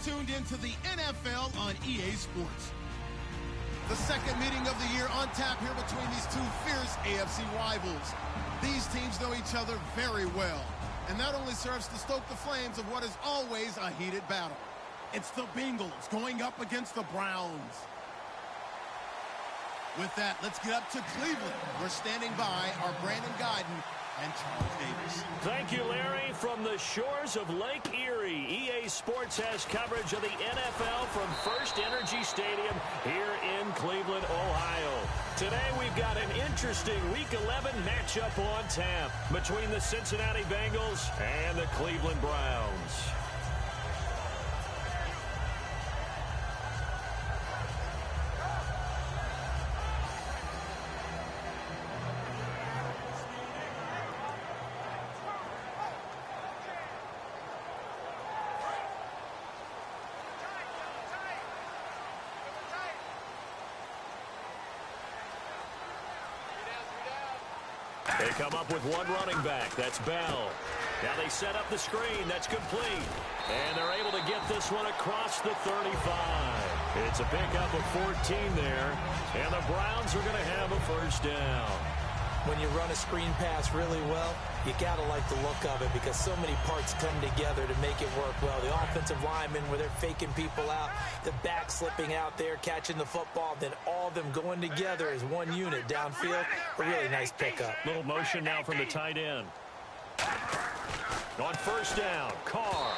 tuned into the NFL on EA Sports. The second meeting of the year on tap here between these two fierce AFC rivals. These teams know each other very well, and that only serves to stoke the flames of what is always a heated battle. It's the Bengals going up against the Browns. With that, let's get up to Cleveland. We're standing by our Brandon Guyton and Charles Davis. Thank you, Larry. From the shores of Lake Erie, EA Sports has coverage of the NFL from First Energy Stadium here in Cleveland, Ohio. Today, we've got an interesting Week 11 matchup on tap between the Cincinnati Bengals and the Cleveland Browns. They come up with one running back. That's Bell. Now they set up the screen. That's complete. And they're able to get this one across the 35. It's a pickup of 14 there. And the Browns are going to have a first down. When you run a screen pass really well, you got to like the look of it because so many parts come together to make it work well. The offensive linemen, where they're faking people out, the back slipping out there, catching the football, then all of them going together as one unit downfield. A really nice pickup. Little motion now from the tight end. On first down, Carr.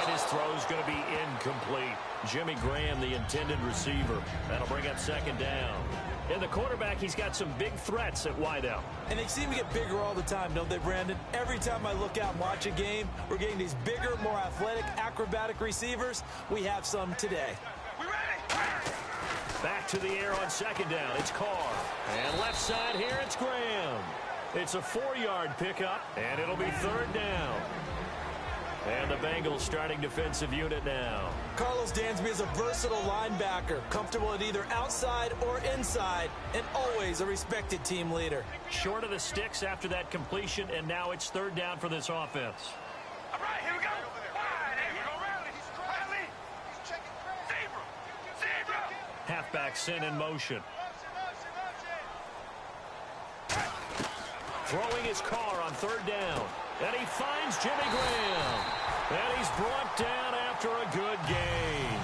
And his throw's going to be incomplete. Jimmy Graham, the intended receiver. That'll bring up second down. And the quarterback, he's got some big threats at wideout. And they seem to get bigger all the time, don't they, Brandon? Every time I look out and watch a game, we're getting these bigger, more athletic, acrobatic receivers. We have some today. Back to the air on second down. It's Carr. And left side here, it's Graham. It's a 4-yard pickup, and it'll be third down. And the Bengals starting defensive unit now. Carlos Dansby is a versatile linebacker, comfortable at either outside or inside, and always a respected team leader. Short of the sticks after that completion, and now it's third down for this offense. All right, here we go. He's checking. Zebra. Halfback sent in motion. Throwing his Carr on third down. And he finds Jimmy Graham. And he's brought down after a good gain.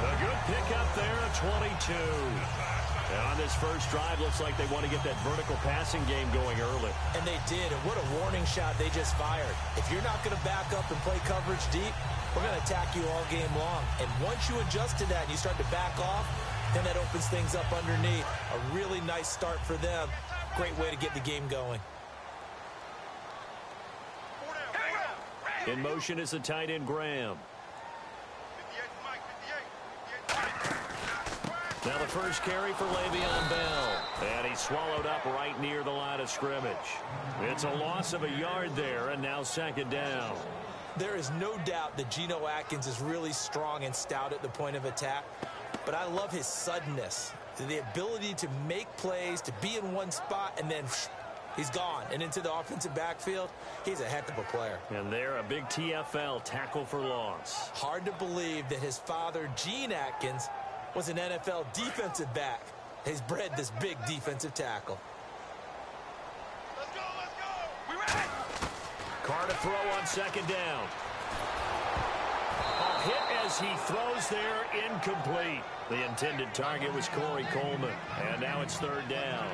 A good pickup there at 22. And on this first drive, looks like they want to get that vertical passing game going early. And they did, and what a warning shot they just fired. If you're not going to back up and play coverage deep, we're going to attack you all game long. And once you adjust to that and you start to back off, then that opens things up underneath. A really nice start for them. Great way to get the game going. In motion is the tight end, Graham. Now the first carry for Le'Veon Bell. And he's swallowed up right near the line of scrimmage. It's a loss of a yard there, and now second down. There is no doubt that Geno Atkins is really strong and stout at the point of attack. But I love his suddenness, the ability to make plays, to be in one spot, and then he's gone and into the offensive backfield. He's a heck of a player. And there, a big TFL, tackle for loss. Hard to believe that his father, Gene Atkins, was an NFL defensive back. He's bred this big defensive tackle. Let's go. We ready? Carr to throw on second down. A hit as he throws there, incomplete. The intended target was Corey Coleman. And now it's third down.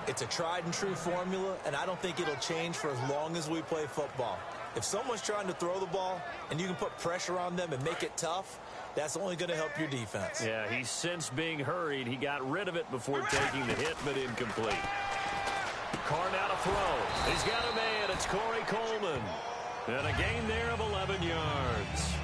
It's a tried and true formula, and I don't think it'll change for as long as we play football. If someone's trying to throw the ball and you can put pressure on them and make it tough, that's only going to help your defense. Yeah, he's since being hurried. He got rid of it before taking the hit, but incomplete. Carr now to throw. He's got a man. It's Corey Coleman. And a gain there of 11 yards.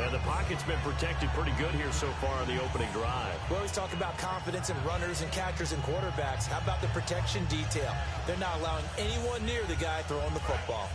And the pocket's been protected pretty good here so far in the opening drive. We always talk about confidence in runners and catchers and quarterbacks. How about the protection detail? They're not allowing anyone near the guy throwing the football.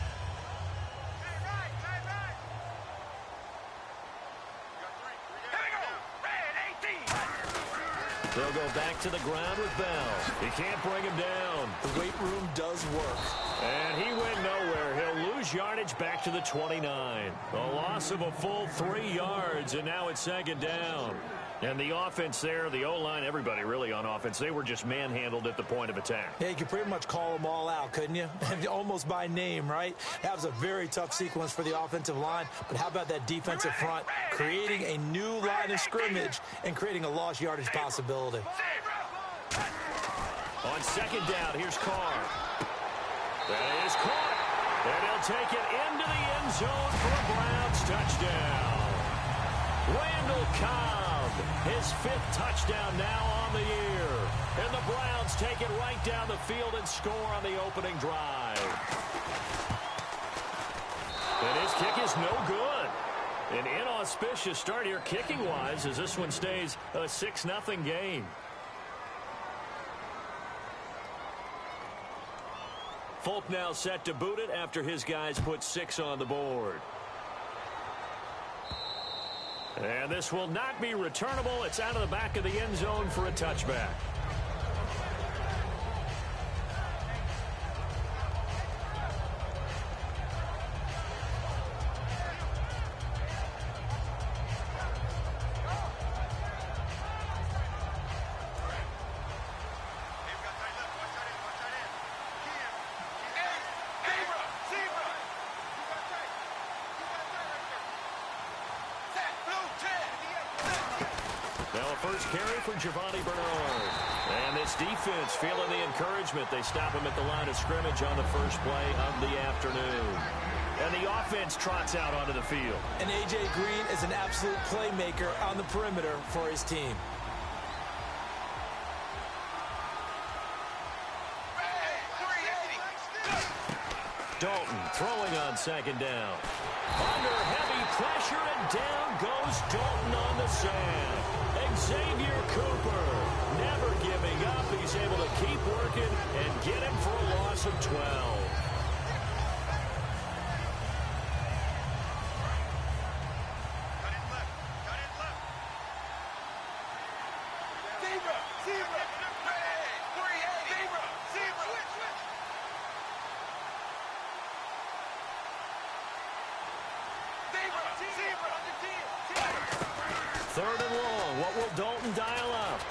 They'll go back to the ground with Bell. He can't bring him down. The weight room does work. And he went nowhere. He'll lose lose yardage back to the 29. A loss of a full 3 yards, and now it's second down. And the offense there, the O-line, everybody really on offense, they were just manhandled at the point of attack. Yeah, you could pretty much call them all out, couldn't you? Almost by name, right? That was a very tough sequence for the offensive line. But how about that defensive front creating a new line of scrimmage and creating a lost yardage possibility? On second down, here's Carr. That is caught. And he'll take it into the end zone for a Browns touchdown. Randall Cobb, his 5th touchdown now on the year. And the Browns take it right down the field and score on the opening drive. And his kick is no good. An inauspicious start here kicking-wise as this one stays a 6-0 game. Folk now set to boot it after his guys put 6 on the board. And this will not be returnable. It's out of the back of the end zone for a touchback. Giovanni Bernard. And this defense feeling the encouragement. They stop him at the line of scrimmage on the first play of the afternoon. And the offense trots out onto the field. And A.J. Green is an absolute playmaker on the perimeter for his team. Dalton throwing on second down. Under heavy pressure, and down goes Dalton on the sand. Xavier Cooper never giving up. He's able to keep working and get him for a loss of 12. Third and long. What will Dalton dial up?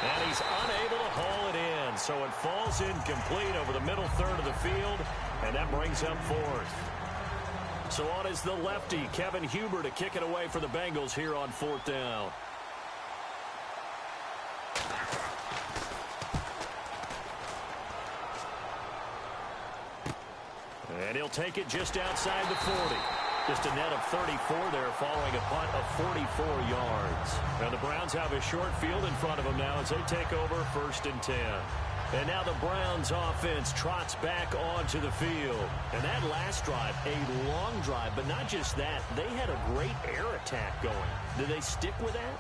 And he's unable to haul it in. So it falls incomplete over the middle third of the field, and that brings up 4th. So on is the lefty, Kevin Huber, to kick it away for the Bengals here on 4th down. And he'll take it just outside the 40. Just a net of 34 there following a punt of 44 yards. Now the Browns have a short field in front of them now as they take over 1st and 10. And now the Browns offense trots back onto the field. And that last drive, a long drive, but not just that. They had a great air attack going. Did they stick with that?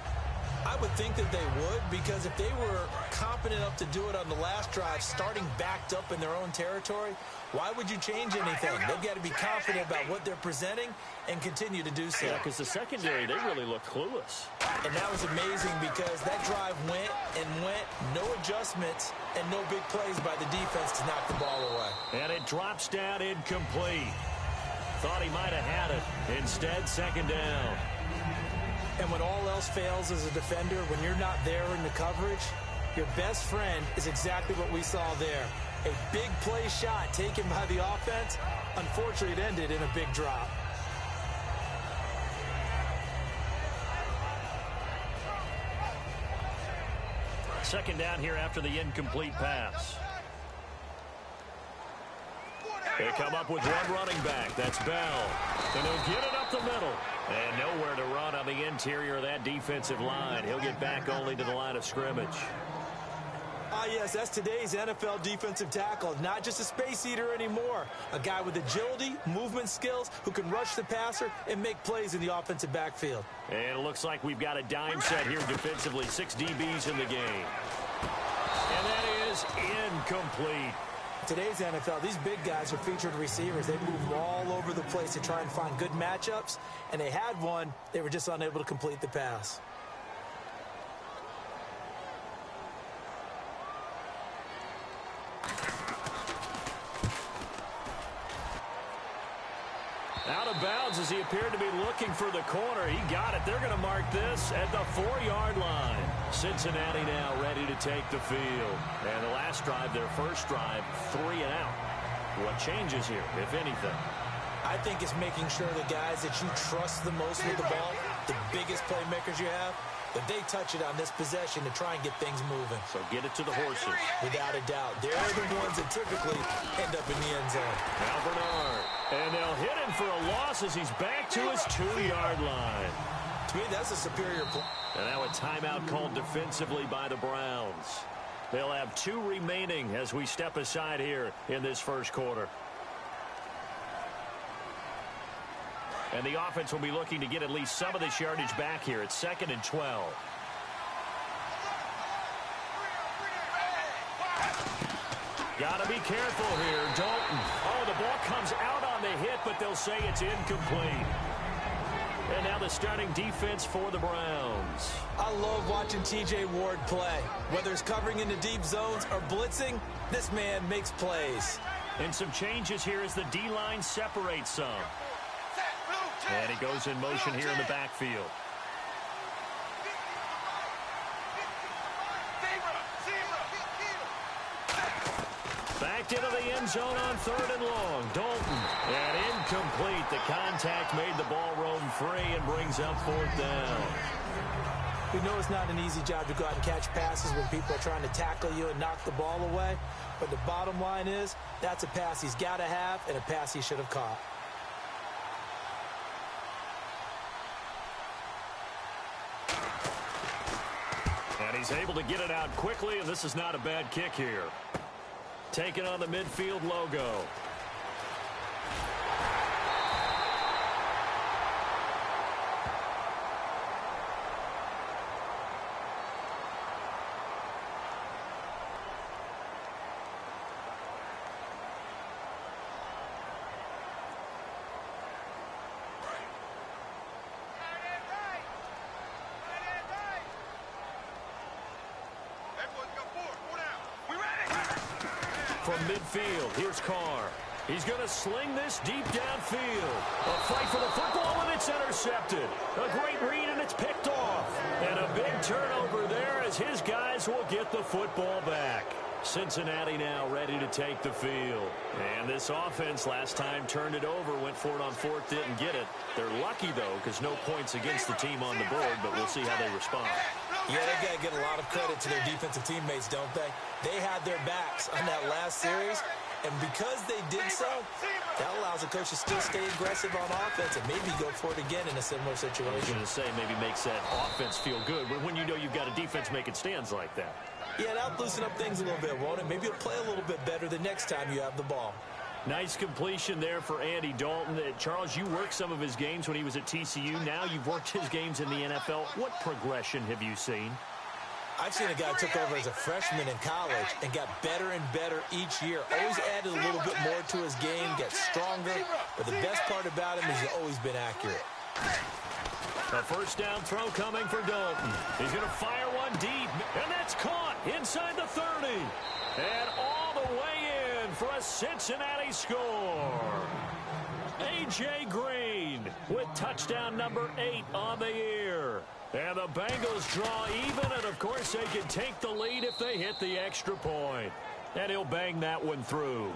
I would think that they would, because if they were competent enough to do it on the last drive, starting backed up in their own territory, why would you change anything? They've got to be confident about what they're presenting and continue to do so. Yeah, because the secondary, they really look clueless. And that was amazing because that drive went and went, no adjustments and no big plays by the defense to knock the ball away. And it drops down incomplete. Thought he might have had it. Instead, second down. And when all else fails as a defender, when you're not there in the coverage, your best friend is exactly what we saw there. A big play shot taken by the offense. Unfortunately, it ended in a big drop. Second down here after the incomplete pass. They come up with one running back. That's Bell. And he'll get it up the middle. And nowhere to run on the interior of that defensive line. He'll get back only to the line of scrimmage. Ah, yes, that's today's NFL defensive tackle. Not just a space eater anymore. A guy with agility, movement skills, who can rush the passer and make plays in the offensive backfield. And it looks like we've got a dime set here defensively. 6 DBs in the game. And that is incomplete. Today's NFL, these big guys are featured receivers. They move all over the place to try and find good matchups, and they had one. They were just unable to complete the pass. Out of bounds as he appeared to be looking for the corner. He got it. They're going to mark this at the 4-yard line. Cincinnati now ready to take the field. And the last drive, their first drive, 3 and out. What changes here, if anything? I think it's making sure the guys that you trust the most with the ball, the biggest playmakers you have, that they touch it on this possession to try and get things moving. So get it to the horses. Without a doubt. They're the ones that typically end up in the end zone. Now Bernard. And they'll hit him for a loss as he's back to his 2-yard line. To me, that's a superior play. And now a timeout called defensively by the Browns. They'll have 2 remaining as we step aside here in this first quarter. And the offense will be looking to get at least some of this yardage back here. It's 2nd and 12. Got to be careful here. Dalton. Oh, the ball comes out on the hit, but they'll say it's incomplete. And now the starting defense for the Browns. I love watching T.J. Ward play. Whether it's covering in the deep zones or blitzing, this man makes plays. And some changes here as the D-line separates some. And he goes in motion here in the backfield. Backed into the end zone on 3rd and long. Dalton. And incomplete. The contact made the ball roam free and brings up 4th down. We know it's not an easy job to go out and catch passes when people are trying to tackle you and knock the ball away. But the bottom line is, that's a pass he's got to have and a pass he should have caught. And he's able to get it out quickly, and this is not a bad kick here. Taking on the midfield logo. From midfield, here's Carr. He's going to sling this deep downfield. A fight for the football, and it's intercepted. A great read, and it's picked off. And a big turnover there as his guys will get the football back. Cincinnati now ready to take the field. And this offense last time turned it over, went for it on 4th, didn't get it. They're lucky, though, because no points against the team on the board, but we'll see how they respond. Yeah, they got to get a lot of credit to their defensive teammates, don't they? They had their backs on that last series, and because they did so, that allows the coach to still stay aggressive on offense and maybe go for it again in a similar situation. I was going to say, maybe makes that offense feel good, but when you know you've got a defense making stands like that. Yeah, that'll loosen up things a little bit, won't it? Maybe you'll play a little bit better the next time you have the ball. Nice completion there for Andy Dalton. Charles, you worked some of his games when he was at TCU. Now you've worked his games in the NFL. What progression have you seen? I've seen a guy who took over as a freshman in college and got better and better each year. Always added a little bit more to his game, gets stronger. But the best part about him is he's always been accurate. A first down throw coming for Dalton. He's going to fire one deep, and that's caught inside the 30. And all the way in for a Cincinnati score. A.J. Green with touchdown number 8 on the year. And the Bengals draw even, and of course they can take the lead if they hit the extra point. And he'll bang that one through.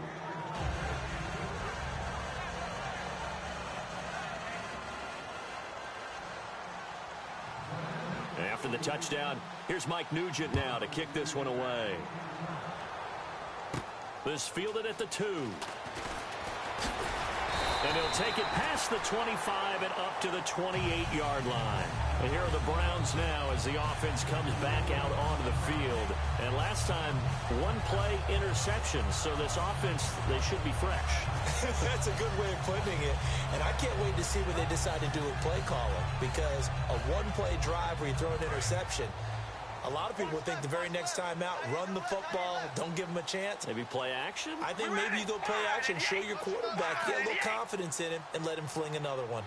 After the touchdown, here's Mike Nugent now to kick this one away. This fielded at the 2. And he'll take it past the 25 and up to the 28-yard line. And here are the Browns now as the offense comes back out onto the field. And last time, one play interception. So this offense, they should be fresh. That's a good way of putting it. And I can't wait to see what they decide to do with play calling. Because a one-play drive where you throw an interception, a lot of people think the very next time out, run the football, don't give them a chance. Maybe play action? I think maybe you go play action, show your quarterback, get a little confidence in him, and let him fling another one.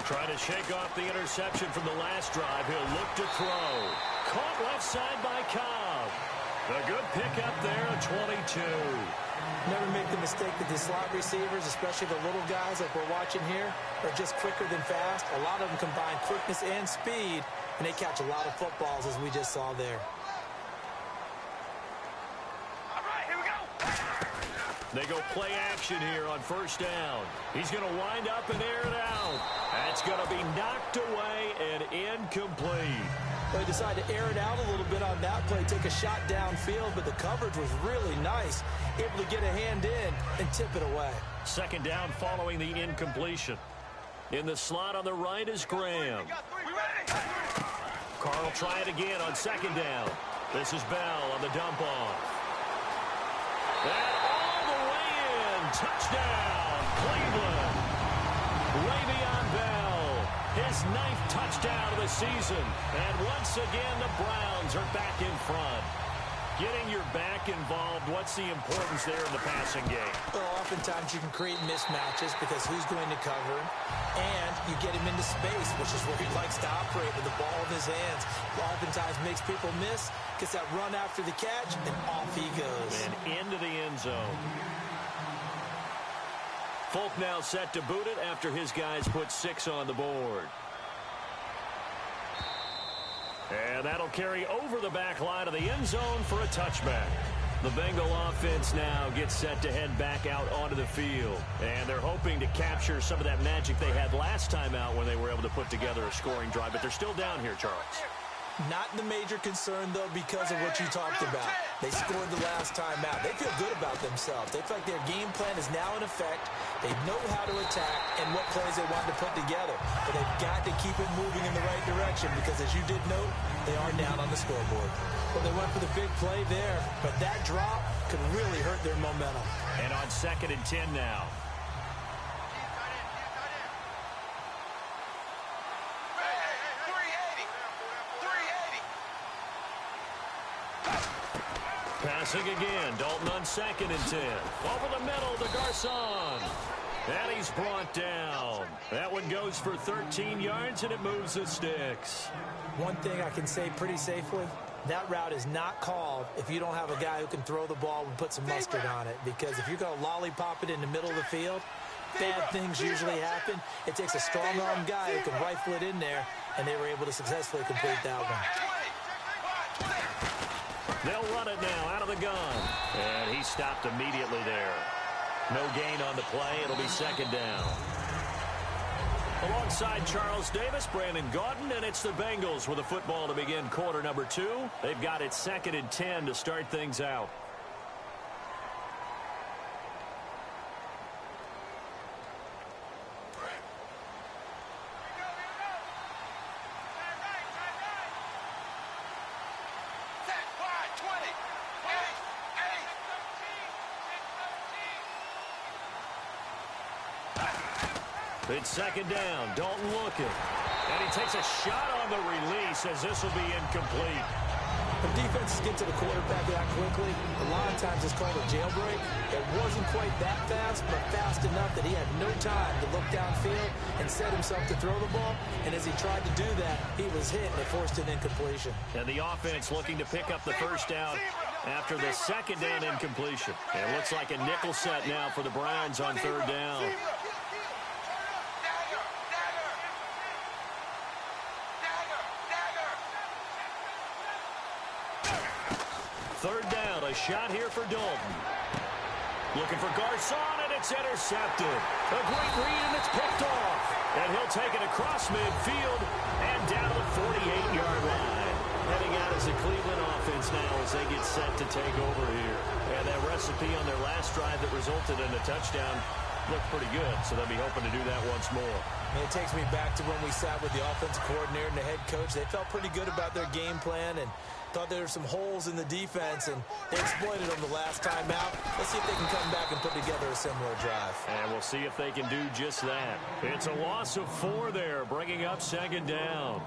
Trying to shake off the interception from the last drive. He'll look to throw. Caught left side by Cobb. A good pickup there, a 22. Never make the mistake that the slot receivers, especially the little guys like we're watching here, are just quicker than fast. A lot of them combine quickness and speed, and they catch a lot of footballs, as we just saw there. All right, here we go. They go play action here on first down. He's going to wind up and air it out. That's going to be knocked away and incomplete. They decided to air it out a little bit on that play, take a shot downfield, but the coverage was really nice, able to get a hand in and tip it away. Second down following the incompletion. In the slot on the right is Graham. We ready? Carl try it again on second down. This is Bell on the dump off. And all the way in. Touchdown, Cleveland. Le'Veon Bell, his 9th touchdown of the season. And once again, the Browns are back in front. Getting your back involved, what's the importance there in the passing game? Well, oftentimes you can create mismatches because who's going to cover him, and you get him into space, which is where he likes to operate with the ball in his hands. Oftentimes makes people miss, gets that run after the catch, and off he goes. And into the end zone. Folk now set to boot it after his guys put 6 on the board. And that'll carry over the back line of the end zone for a touchback. The Bengal offense now gets set to head back out onto the field. And they're hoping to capture some of that magic they had last time out when they were able to put together a scoring drive. But they're still down here, Charles. Not the major concern, though, because of what you talked about. They scored the last time out. They feel good about themselves. They feel like their game plan is now in effect. They know how to attack and what plays they want to put together. But they've got to keep it moving in the right direction because, as you did note, they are down on the scoreboard. Well, they went for the big play there, but that drop could really hurt their momentum. And on 2nd and 10 now. Passing again. Dalton on 2nd and 10. Over the middle to Garcon. And he's brought down. That one goes for 13 yards, and it moves the sticks. One thing I can say pretty safely, that route is not called if you don't have a guy who can throw the ball and put some mustard on it. Because if you're going to lollipop it in the middle of the field, bad things usually happen. It takes a strong-arm guy who can rifle it in there, and they were able to successfully complete that one. They'll run it now out of the gun. And he stopped immediately there. No gain on the play. It'll be 2nd down. Alongside Charles Davis, Brandon Gaudin, and it's the Bengals with a football to begin quarter number 2. They've got it 2nd and 10 to start things out. It's 2nd down. Dalton looking. And he takes a shot on the release as this will be incomplete. When defenses get to the quarterback that quickly, a lot of times it's called a jailbreak. It wasn't quite that fast, but fast enough that he had no time to look downfield and set himself to throw the ball. And as he tried to do that, he was hit and it forced an incompletion. And the offense looking to pick up the first down after the 2nd down incompletion. And it looks like a nickel set now for the Browns on 3rd down. Third down, a shot here for Dalton. Looking for Garcon, and it's intercepted. A great read, and it's picked off. And he'll take it across midfield and down to the 48-yard line. Heading out as the Cleveland offense now as they get set to take over here. And that recipe on their last drive that resulted in a touchdown looked pretty good, so they'll be hoping to do that once more. It takes me back to when we sat with the offensive coordinator and the head coach. They felt pretty good about their game plan and thought there were some holes in the defense, and they exploited them the last time out. Let's see if they can come back and put together a similar drive. And we'll see if they can do just that. It's a loss of 4 there, bringing up 2nd down.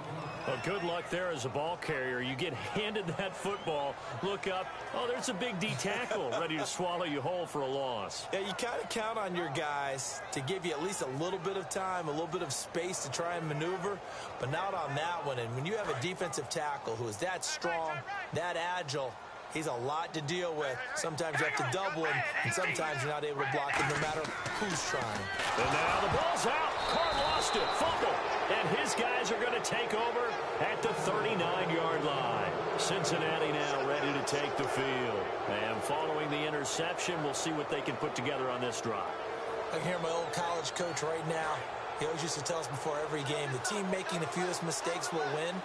Well, good luck there as a ball carrier. You get handed that football, look up, oh, there's a big D tackle ready to swallow you whole for a loss. Yeah, you kind of count on your guys to give you at least a little bit of time, a little bit of space to try and maneuver, but not on that one. And when you have a defensive tackle who is that strong, that agile, He's a lot to deal with. Sometimes you have to double him, and sometimes you're not able to block him no matter who's trying. And now the ball's out. Carr lost it. Fumble. And his guys are going to take over at the 39-yard line. Cincinnati now ready to take the field. And following the interception, we'll see what they can put together on this drive. I can hear my old college coach right now. He always used to tell us before every game, the team making the fewest mistakes will win.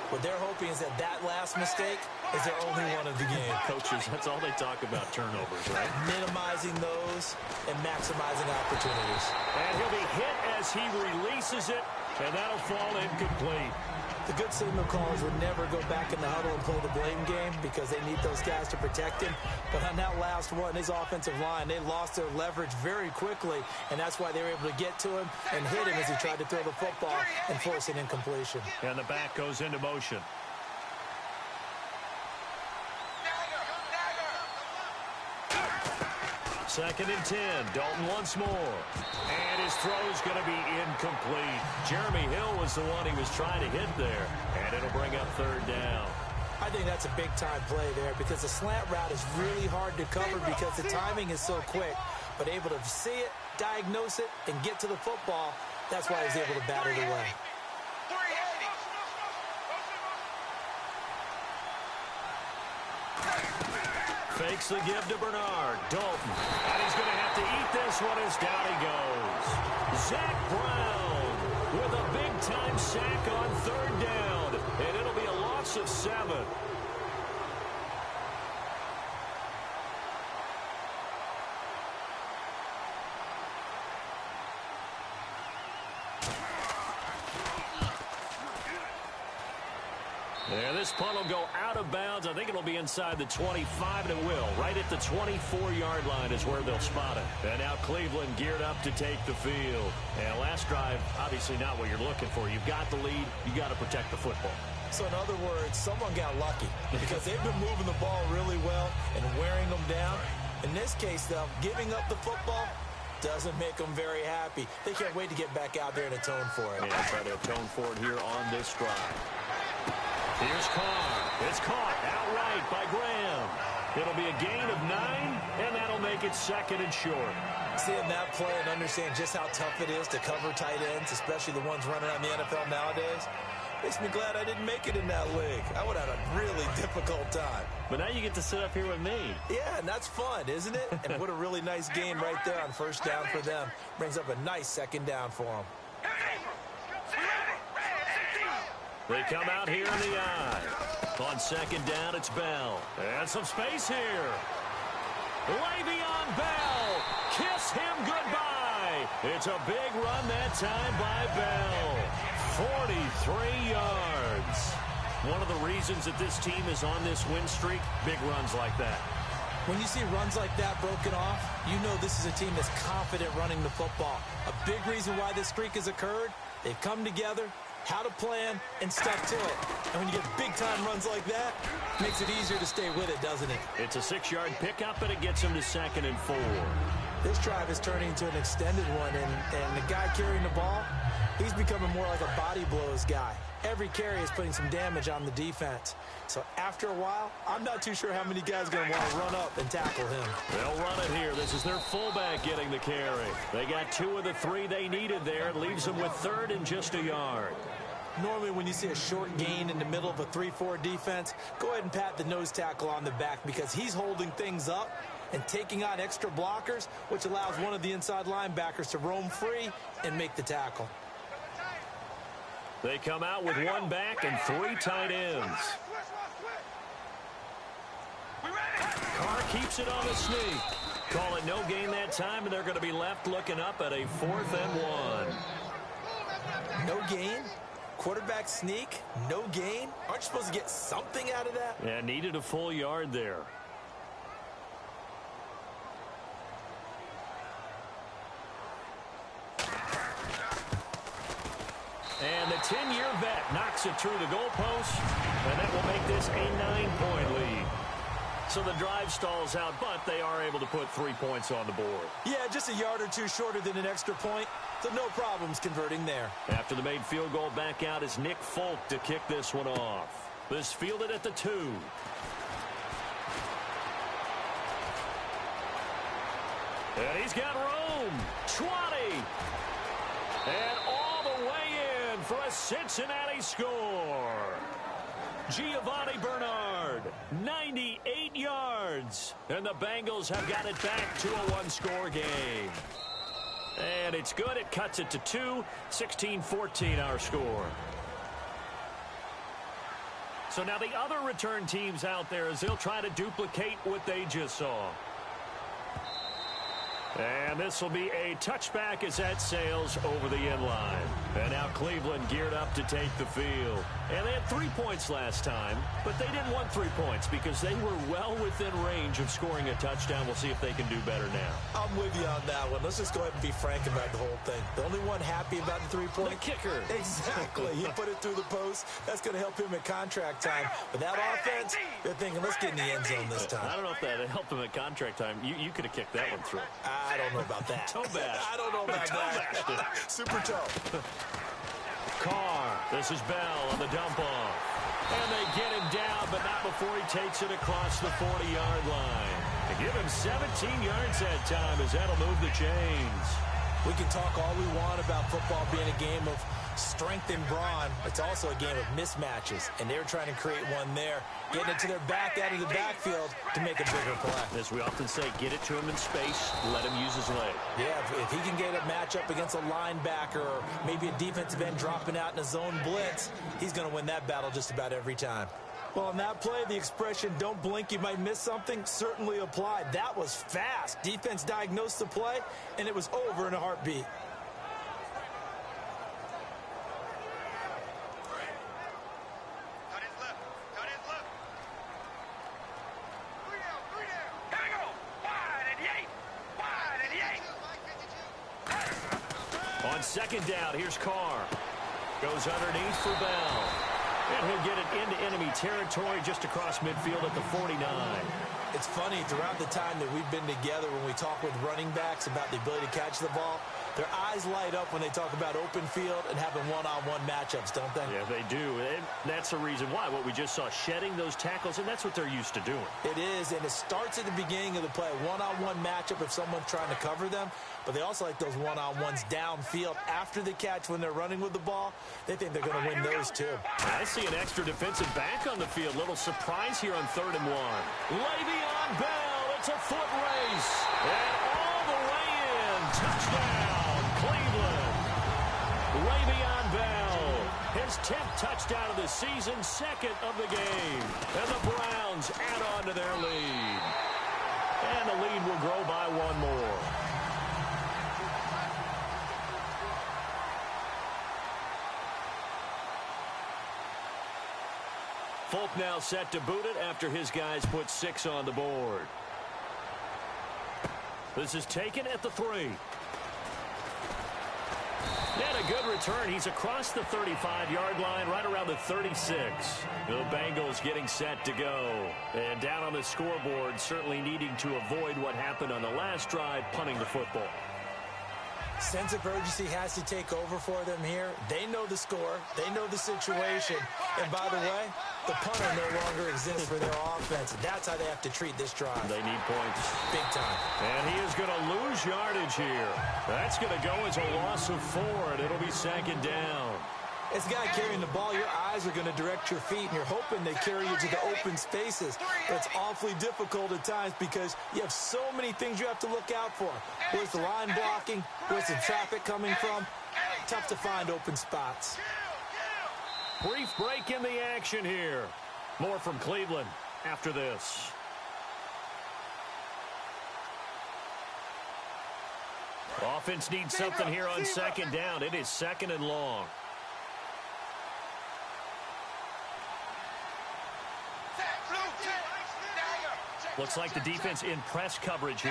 What they're hoping is that last mistake is their only one of the game. Coaches, that's all they talk about, turnovers, right? Minimizing those and maximizing opportunities. And he'll be hit as he releases it, and that'll fall incomplete. The good signal callers would never go back in the huddle and play the blame game because they need those guys to protect him. But on that last one, his offensive line, they lost their leverage very quickly, and that's why they were able to get to him and hit him as he tried to throw the football and force an incompletion. And the back goes into motion. Second and 10. Dalton once more. And his throw's going to be incomplete. Jeremy Hill was the one he was trying to hit there. And it'll bring up third down. I think that's a big-time play there because the slant route is really hard to cover because the timing is so quick. But able to see it, diagnose it, and get to the football, that's why he's able to bat it away. Fakes the give to Bernard. Dalton. And he's going to have to eat this one as down he goes. Zach Brown with a big-time sack on third down. And it'll be a loss of 7. And this punt will go out of bounds. I think it'll be inside the 25, and it will. Right at the 24-yard line is where they'll spot it. And now Cleveland geared up to take the field. And last drive, obviously not what you're looking for. You've got the lead. You've got to protect the football. So in other words, someone got lucky because they've been moving the ball really well and wearing them down. In this case, though, giving up the football doesn't make them very happy. They can't wait to get back out there and atone for it. Yeah, try to atone for it here on this drive. Here's Carr. It's caught outright by Graham. It'll be a gain of 9, and that'll make it second and short. Seeing that play and understand just how tough it is to cover tight ends, especially the ones running around the NFL nowadays, makes me glad I didn't make it in that league. I would have had a really difficult time. But now you get to sit up here with me. Yeah, and that's fun, isn't it? And what a really nice game right there on first down for them. Brings up a nice second down for them. They come out here in the eye. On second down, it's Bell. And some space here. Le'Veon Bell. Kiss him goodbye. It's a big run that time by Bell. 43 yards. One of the reasons that this team is on this win streak, big runs like that. When you see runs like that broken off, you know this is a team that's confident running the football. A big reason why this streak has occurred, they've come together, how to plan, and stuck to it. And when you get big-time runs like that, it makes it easier to stay with it, doesn't it? It's a 6-yard pickup, and it gets them to second and 4. This drive is turning into an extended one, and the guy carrying the ball, he's becoming more like a body blows guy. Every carry is putting some damage on the defense. So after a while, I'm not too sure how many guys are going to want to run up and tackle him. They'll run it here. This is their fullback getting the carry. They got 2 of the 3 they needed there. It leaves them with third and just a yard. Normally when you see a short gain in the middle of a 3-4 defense, go ahead and pat the nose tackle on the back because he's holding things up and taking on extra blockers, which allows one of the inside linebackers to roam free and make the tackle. They come out with 1 back and 3 tight ends. Carr keeps it on the sneak. Call it no gain that time, and they're going to be left looking up at a 4th and 1. No gain? Quarterback sneak? No gain? Aren't you supposed to get something out of that? Yeah, needed a full yard there. And the 10-year vet knocks it through the goalpost, and that will make this a 9-point lead. So the drive stalls out, but they are able to put 3 points on the board. Yeah, just a yard or 2 shorter than an extra point, so no problems converting there. After the made field goal, back out is Nick Folk to kick this one off. This fielded at the 2. And he's got room. 20. And all the way in for a Cincinnati score. Giovanni Bernard, 98 yards. And the Bengals have got it back to a one-score game. And it's good. It cuts it to 2. 16-14 our score. So now the other return teams out there as they'll try to duplicate what they just saw. And this will be a touchback as that sails over the end line. And now Cleveland geared up to take the field. And they had 3 points last time, but they didn't want 3 points because they were well within range of scoring a touchdown. We'll see if they can do better now. I'm with you on that one. Let's just go ahead and be frank about the whole thing. The only one happy about the 3-point? The kicker. Exactly. He put it through the post. That's going to help him at contract time. But that offense, they're thinking, let's get in the end zone this time. I don't know if that helped him at contract time. You could have kicked that one through. I don't know about that. Toe bash. I don't know about that. Super toe. Carr. This is Bell on the dump off. And they get him down, but not before he takes it across the 40-yard line. They give him 17 yards that time as that'll move the chains. We can talk all we want about football being a game of strength and brawn. It's also a game of mismatches, and they're trying to create one there, getting it to their back out of the backfield to make a bigger play. As we often say, get it to him in space, let him use his leg. Yeah, if he can get a matchup against a linebacker or maybe a defensive end dropping out in a zone blitz, he's going to win that battle just about every time. Well, on that play, the expression, don't blink, you might miss something, certainly applied. That was fast. Defense diagnosed the play, and it was over in a heartbeat. On second down, here's Carr. Goes underneath for Bell. And he'll get it into enemy territory just across midfield at the 49. It's funny, throughout the time that we've been together, when we talk with running backs about the ability to catch the ball, their eyes light up when they talk about open field and having one-on-one matchups, don't they? Yeah, they do. And that's the reason why. What we just saw, shedding those tackles, and that's what they're used to doing. It is, and it starts at the beginning of the play. One-on-one matchup if someone's trying to cover them, but they also like those one-on-ones downfield after the catch when they're running with the ball. They think they're going to win those, too. I see an extra defensive back on the field. Little surprise here on 3rd and 1. Le'Veon Bell, it's a foot race. And all the way in. Touchdown, Cleveland. Le'Veon Bell, his 10th touchdown of the season, 2nd of the game. And the Browns add on to their lead. And the lead will grow by 1 more. Folk now set to boot it after his guys put 6 on the board. This is taken at the 3. And a good return. He's across the 35-yard line, right around the 36. The Bengals getting set to go. And down on the scoreboard, certainly needing to avoid what happened on the last drive, punting the football. Sense of urgency has to take over for them here. They know the score. They know the situation. And by the way, the punter no longer exists for their offense. And that's how they have to treat this drive. They need points. Big time. And he is going to lose yardage here. That's going to go as a loss of 4, and it'll be 2nd down. As a guy carrying the ball, your eyes are going to direct your feet, and you're hoping they carry you to the open spaces. But it's awfully difficult at times because you have so many things you have to look out for. Where's the line blocking? Where's the traffic coming from? Tough to find open spots. Brief break in the action here. More from Cleveland after this. Offense needs something here on 2nd down. It is 2nd and long. Looks like the defense in press coverage here.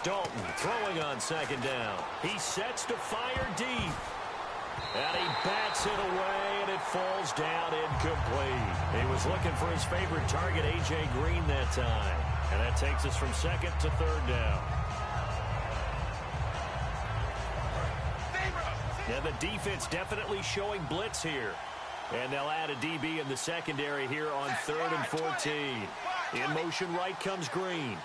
Dalton throwing on 2nd down. He sets to fire deep. And he bats it away, and it falls down incomplete. He was looking for his favorite target, A.J. Green, that time. And that takes us from 2nd to 3rd down. Yeah, the defense definitely showing blitz here. And they'll add a DB in the secondary here on 3rd and 14. In motion right comes Green.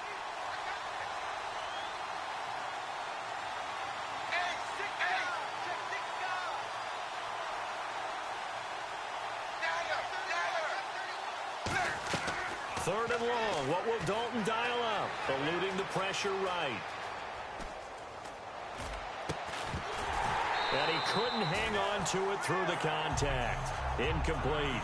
Third and long. What will Dalton dial up? Eluding the pressure right. And he couldn't hang on to it through the contact. Incomplete.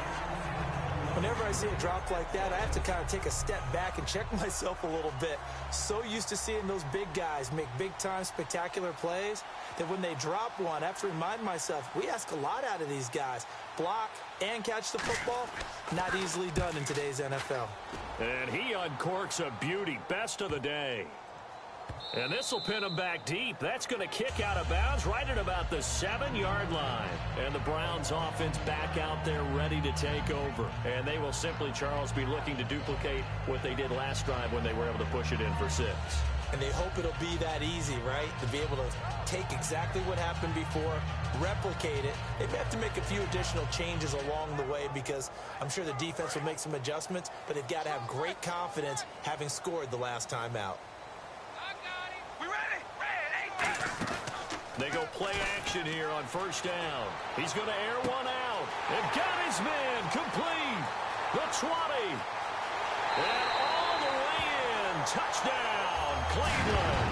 Whenever I see a drop like that, I have to kind of take a step back and check myself a little bit. So used to seeing those big guys make big-time spectacular plays that when they drop one, I have to remind myself, we ask a lot out of these guys. Block and catch the football, not easily done in today's NFL. And he uncorks a beauty. Best of the day. And this will pin him back deep. That's going to kick out of bounds right at about the 7-yard line. And the Browns offense back out there ready to take over. And they will simply, Charles, be looking to duplicate what they did last drive when they were able to push it in for 6. And they hope it'll be that easy, right? To be able to take exactly what happened before, replicate it. They may have to make a few additional changes along the way because I'm sure the defense will make some adjustments, but they've got to have great confidence having scored the last time out. They go play action here on 1st down. He's going to air one out. And got his man complete. The 20. And all the way in. Touchdown, Cleveland.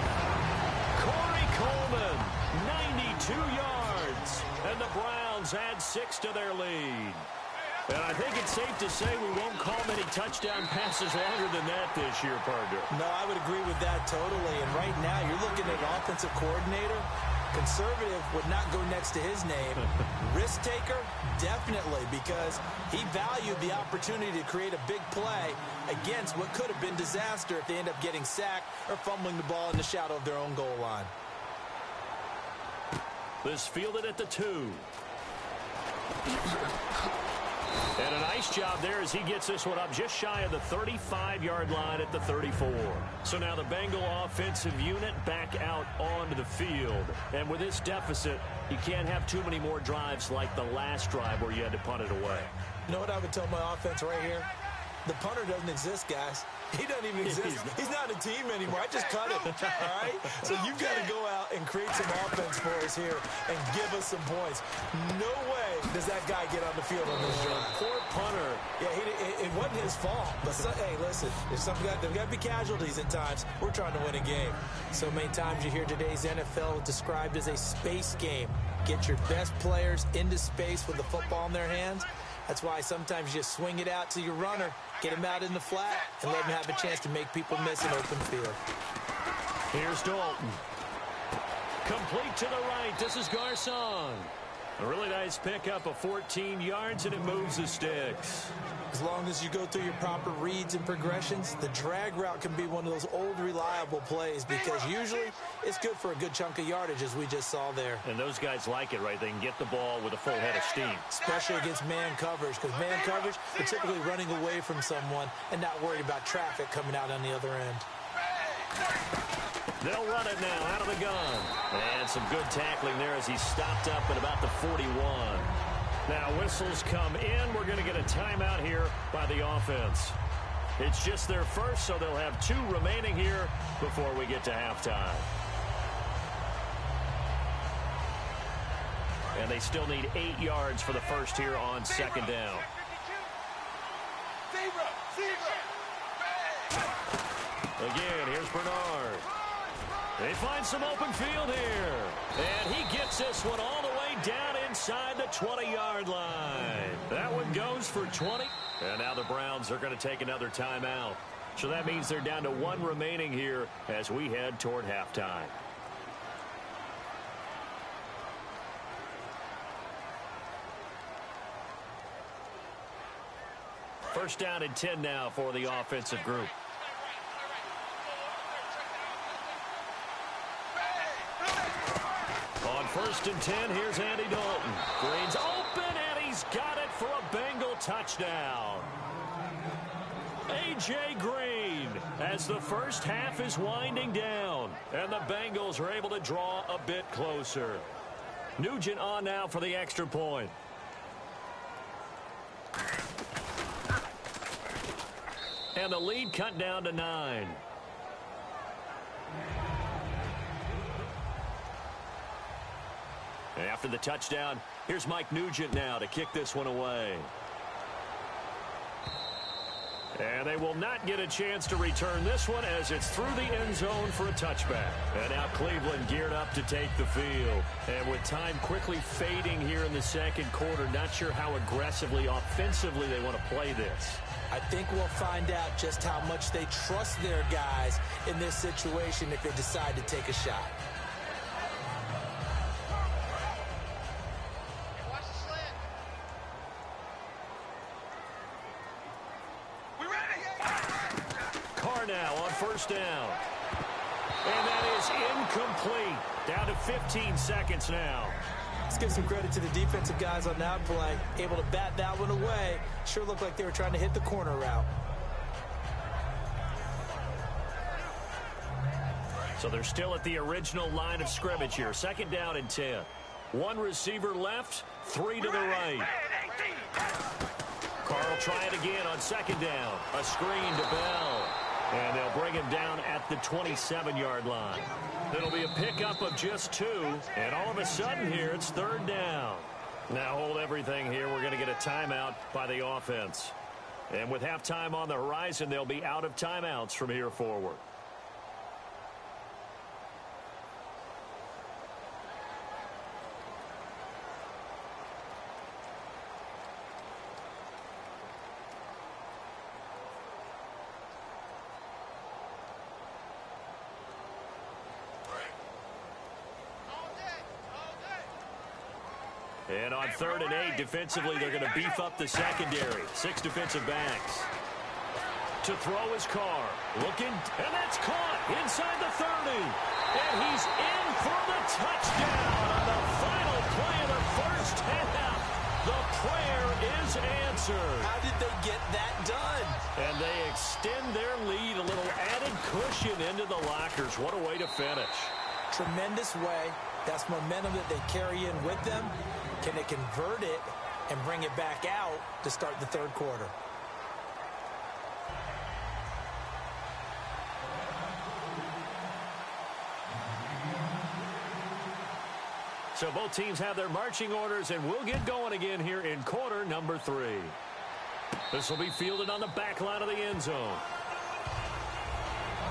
Corey Coleman, 92 yards. And the Browns add 6 to their lead. And I think it's safe to say we won't call many touchdown passes longer than that this year, partner. No, I would agree with that totally. And right now, you're looking at an offensive coordinator. Conservative would not go next to his name. Risk taker, definitely, because he valued the opportunity to create a big play against what could have been disaster if they end up getting sacked or fumbling the ball in the shadow of their own goal line. This fielded at the 2. And a nice job there as he gets this one up just shy of the 35-yard line at the 34. So now the Bengal offensive unit back out onto the field. And with this deficit, you can't have too many more drives like the last drive where you had to punt it away. You know what I would tell my offense right here? The punter doesn't exist, guys. He doesn't even exist. He's not a team anymore. I just cut him, all right? So you've got to go out and create some offense for us here and give us some points. No way does that guy get on the field on this drive. Poor punter. Yeah, it wasn't his fault. But, hey, listen, there's got to be casualties at times. We're trying to win a game. So many times you hear today's NFL described as a space game. Get your best players into space with the football in their hands. That's why sometimes you just swing it out to your runner, get him out in the flat, and let him have a chance to make people miss an open field. Here's Dalton. Complete to the right. This is Garcon. A really nice pickup of 14 yards, and it moves the sticks. As long as you go through your proper reads and progressions, the drag route can be one of those old reliable plays because usually it's good for a good chunk of yardage, as we just saw there. And those guys like it, right? They can get the ball with a full head of steam. Especially against man coverage, because man coverage, they're typically running away from someone and not worried about traffic coming out on the other end. They'll run it now out of the gun. And some good tackling there as he stopped up at about the 41. Now whistles come in. We're going to get a timeout here by the offense. It's just their first, so they'll have 2 remaining here before we get to halftime. And they still need 8 yards for the first here on 2nd down. Again, here's Bernard. They find some open field here. And he gets this one all the way down inside the 20-yard line. That one goes for 20. And now the Browns are going to take another timeout. So that means they're down to 1 remaining here as we head toward halftime. First down and 10 now for the offensive group. On 1st and 10, here's Andy Dalton. Green's open, and he's got it for a Bengal touchdown. A.J. Green, as the first half is winding down, and the Bengals are able to draw a bit closer. Nugent on now for the extra point. And the lead cut down to 9. After the touchdown, here's Mike Nugent now to kick this one away. And they will not get a chance to return this one as it's through the end zone for a touchback. And now Cleveland geared up to take the field. And with time quickly fading here in the second quarter, not sure how aggressively, offensively they want to play this. I think we'll find out just how much they trust their guys in this situation if they decide to take a shot. First down. And that is incomplete. Down to 15 seconds now. Let's give some credit to the defensive guys on that play. Able to bat that one away. Sure looked like they were trying to hit the corner route. So they're still at the original line of scrimmage here. Second down and 10. One receiver left, 3 to the right. Carl try it again on second down. A screen to Bell. And they'll bring him down at the 27-yard line. It'll be a pickup of just 2. And all of a sudden here, it's third down. Now hold everything here. We're going to get a timeout by the offense. And with halftime on the horizon, they'll be out of timeouts from here forward. And on 3rd and 8, defensively, they're going to beef up the secondary. 6 defensive backs. To throw his car. Looking, and that's caught inside the 30. And he's in for the touchdown on the final play of the first half. The prayer is answered. How did they get that done? And they extend their lead, a little added cushion into the lockers. What a way to finish. Tremendous way. That's momentum that they carry in with them. Can they convert it and bring it back out to start the third quarter? So both teams have their marching orders, and we'll get going again here in quarter number 3. This will be fielded on the back line of the end zone.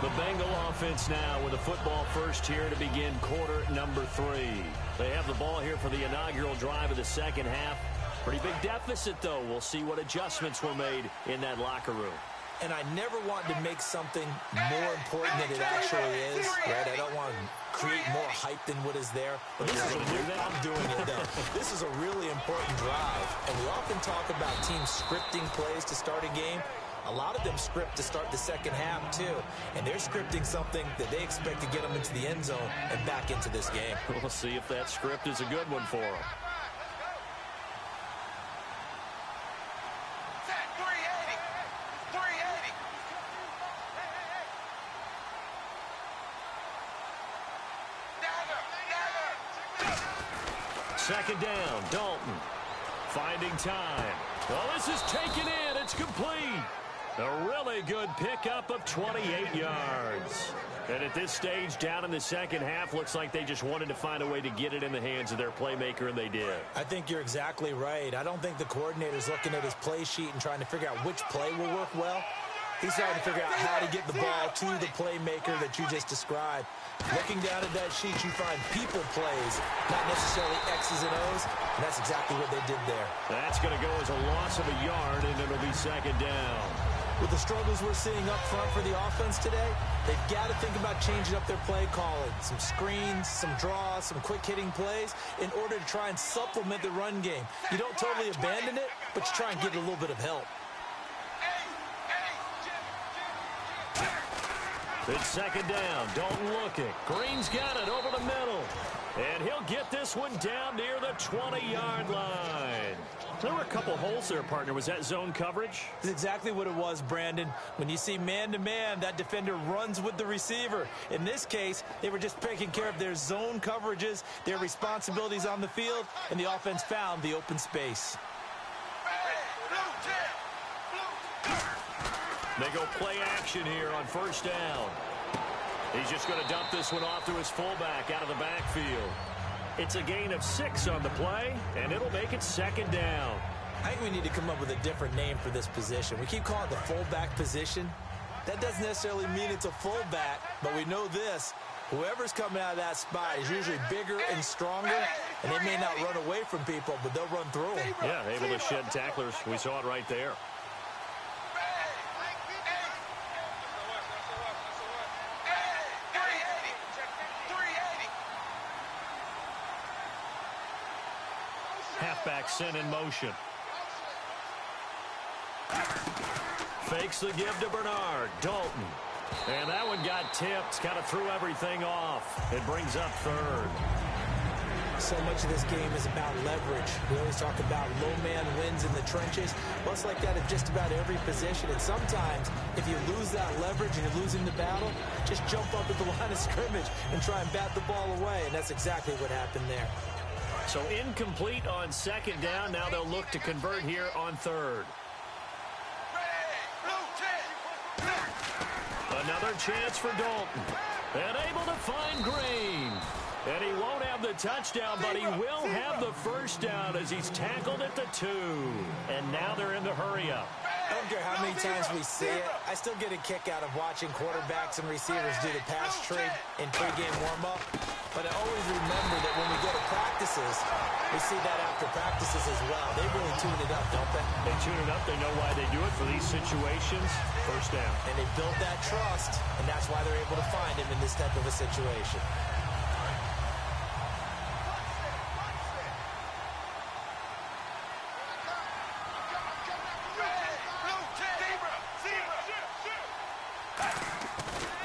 The Bengal offense now with a football first here to begin quarter number 3. They have the ball here for the inaugural drive of the second half. Pretty big deficit, though. We'll see what adjustments were made in that locker room. And I never want to make something more important than it actually is, right? I don't want to create more hype than what is there. But this is I'm doing it, though. This is a really important drive. And we often talk about teams scripting plays to start a game. A lot of them script to start the second half, too. And they're scripting something that they expect to get them into the end zone and back into this game. We'll see if that script is a good one for them. Second down, Dalton. Finding time. Well, this is taken in. It's complete. A really good pickup of 28 yards. And at this stage, down in the second half, looks like they just wanted to find a way to get it in the hands of their playmaker, and they did. I think you're exactly right. I don't think the coordinator's looking at his play sheet and trying to figure out which play will work well. He's trying to figure out how to get the ball to the playmaker that you just described. Looking down at that sheet, you find people plays, not necessarily X's and O's, and that's exactly what they did there. That's going to go as a loss of a yard, and it'll be second down. With the struggles we're seeing up front for the offense today, they've got to think about changing up their play calling. Some screens, some draws, some quick-hitting plays in order to try and supplement the run game. You don't totally abandon it, but you try and get a little bit of help. It's second down. Dalton looking. Green's got it over the middle. And he'll get this one down near the 20-yard line. There were a couple holes there, partner. Was that zone coverage? That's exactly what it was, Brandon. When you see man-to-man, that defender runs with the receiver. In this case, they were just taking care of their zone coverages, their responsibilities on the field, and the offense found the open space. They go play action here on first down. He's just going to dump this one off to his fullback out of the backfield. It's a gain of 6 on the play, and it'll make it second down. I think we need to come up with a different name for this position. We keep calling it the fullback position. That doesn't necessarily mean it's a fullback, but we know this. Whoever's coming out of that spot is usually bigger and stronger, and they may not run away from people, but they'll run through them. Yeah, able to shed tacklers. We saw it right there. Halfback sent in motion. Fakes the give to Bernard. Dalton. And that one got tipped. Kind of threw everything off. It brings up third. So much of this game is about leverage. We always talk about low man wins in the trenches. Well, it's like that at just about every position. And sometimes, if you lose that leverage and you're losing the battle, just jump up at the line of scrimmage and try and bat the ball away. And that's exactly what happened there. So incomplete on second down. Now they'll look to convert here on third. Another chance for Dalton. And able to find Green. And he won't have the touchdown, but he will have the first down as he's tackled at the 2. And now they're in the hurry-up. I don't care how many times we see it. I still get a kick out of watching quarterbacks and receivers do the pass trade in pregame warm-up. But I always remember that when we go to practices, we see that after practices as well. They really tune it up, don't they? They tune it up. They know why they do it for these situations. First down. And they build that trust, and that's why they're able to find him in this type of a situation.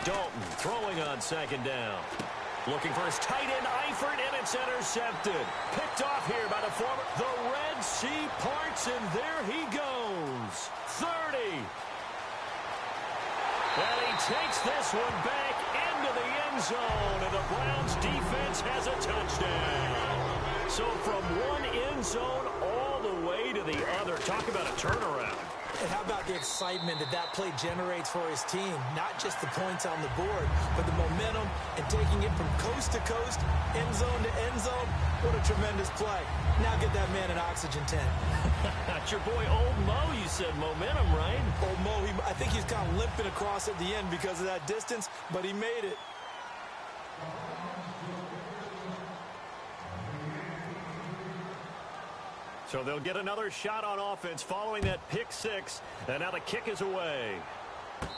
Dalton throwing on second down. Looking for his tight end, Ih8, and it's intercepted. Picked off here by the former. The Red Sea parts, and there he goes. 30. And he takes this one back into the end zone, and the Browns defense has a touchdown. So from one end zone all the way to the other. Talk about a turnaround. And how about the excitement that that play generates for his team? Not just the points on the board, but the momentum and taking it from coast to coast, end zone to end zone. What a tremendous play. Now get that man an oxygen tent. That's your boy Old Mo, you said. Momentum, right? Old Mo, I think he's kind of limping across at the end because of that distance, but he made it. So they'll get another shot on offense following that pick 6. And now the kick is away.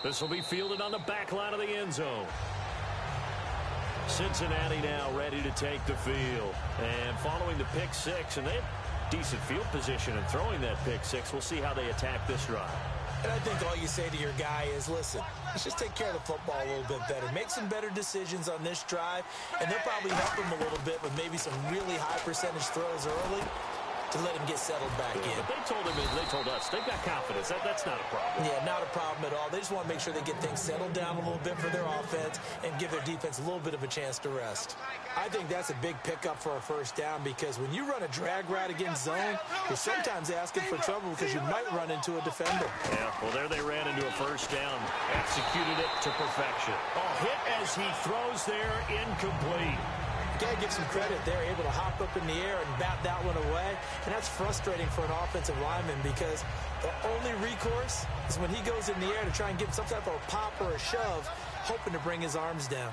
This will be fielded on the back line of the end zone. Cincinnati now ready to take the field. And following the pick 6, and they have decent field position in throwing that pick 6. We'll see how they attack this drive. And I think all you say to your guy is, listen, let's just take care of the football a little bit better. Make some better decisions on this drive, and they'll probably help him a little bit with maybe some really high percentage throws early to let him get settled back in. But they told him, they told us, they've got confidence. That's not a problem. Yeah, not a problem at all. They just want to make sure they get things settled down a little bit for their offense and give their defense a little bit of a chance to rest. I think that's a big pickup for a first down because when you run a drag route against zone, you're sometimes asking for trouble because you might run into a defender. Yeah, well, there they ran into a first down. Executed it to perfection. Oh, hit as he throws there, incomplete. Got to give some credit. They're able to hop up in the air and bat that one away. And that's frustrating for an offensive lineman because the only recourse is when he goes in the air to try and get some type of a pop or a shove, hoping to bring his arms down.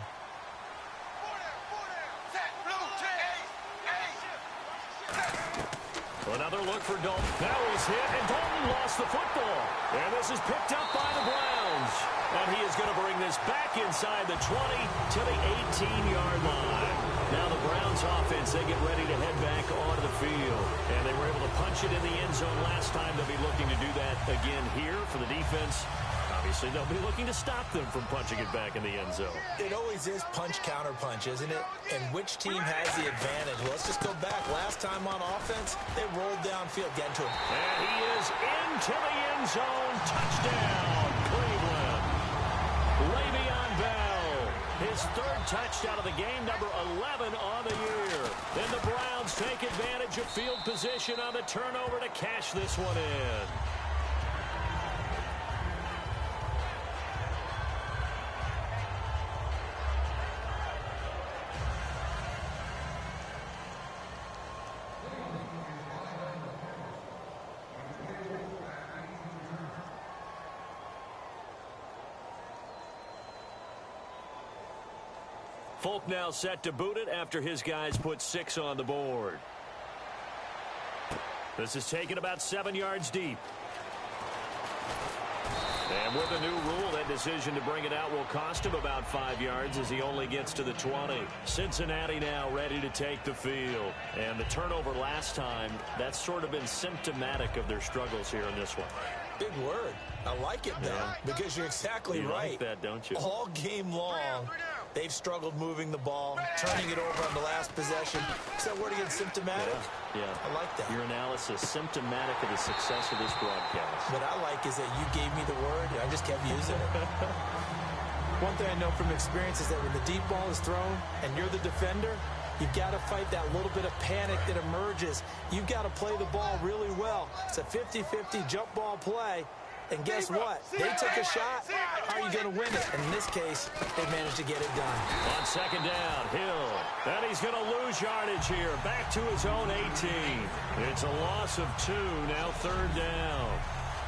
Another look for Dalton. That was hit, and Dalton lost the football. And this is picked up by the Browns. And he is going to bring this back inside the 20 to the 18-yard line. Now the Browns offense, they get ready to head back onto the field. And they were able to punch it in the end zone last time. They'll be looking to do that again here for the defense. obviously they'll be looking to stop them from punching it back in the end zone. It always is punch-counter-punch, isn't it? And which team has the advantage? Well, let's just go back. Last time on offense, they rolled downfield, getting to him. And he is into the end zone. Touchdown, Cleveland. Le'Veon Bell, his third touchdown of the game, number 11 on the year. Then the Browns take advantage of field position on the turnover to cash this one in. Folk now set to boot it after his guys put 6 on the board. This is taken about 7 yards deep. And with a new rule, that decision to bring it out will cost him about 5 yards as he only gets to the 20. Cincinnati now ready to take the field. And the turnover last time, that's sort of been symptomatic of their struggles here in this one. Big word. I like it, though, because you're exactly right. You like that, don't you? All game long, they've struggled moving the ball, turning it over on the last possession. Is that word again, symptomatic? Yeah. I like that. Your analysis, symptomatic of the success of this broadcast. What I like is that you gave me the word, and I just kept using it. One thing I know from experience is that when the deep ball is thrown and you're the defender, you've got to fight that little bit of panic that emerges. You've got to play the ball really well. It's a 50-50 jump ball play. And guess what? They took a shot. How are you going to win it? And in this case, they managed to get it done. On second down, Hill. And he's going to lose yardage here. Back to his own 18. It's a loss of 2. Now third down.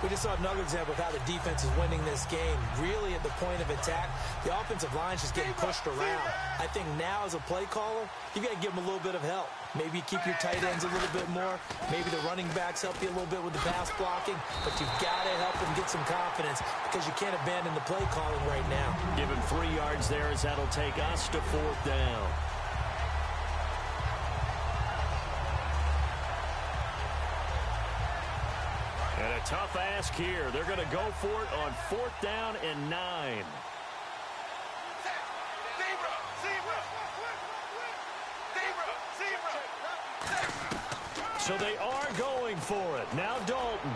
We just saw another example of how the defense is winning this game. Really at the point of attack, the offensive line's just getting pushed around. I think now as a play caller, you got to give them a little bit of help. Maybe keep your tight ends a little bit more. Maybe the running backs help you a little bit with the pass blocking. But you've got to help them get some confidence because you can't abandon the play calling right now. Give him 3 yards there as that'll take us to fourth down. And a tough ask here. They're going to go for it on fourth down and 9. So they are going for it. Now Dalton.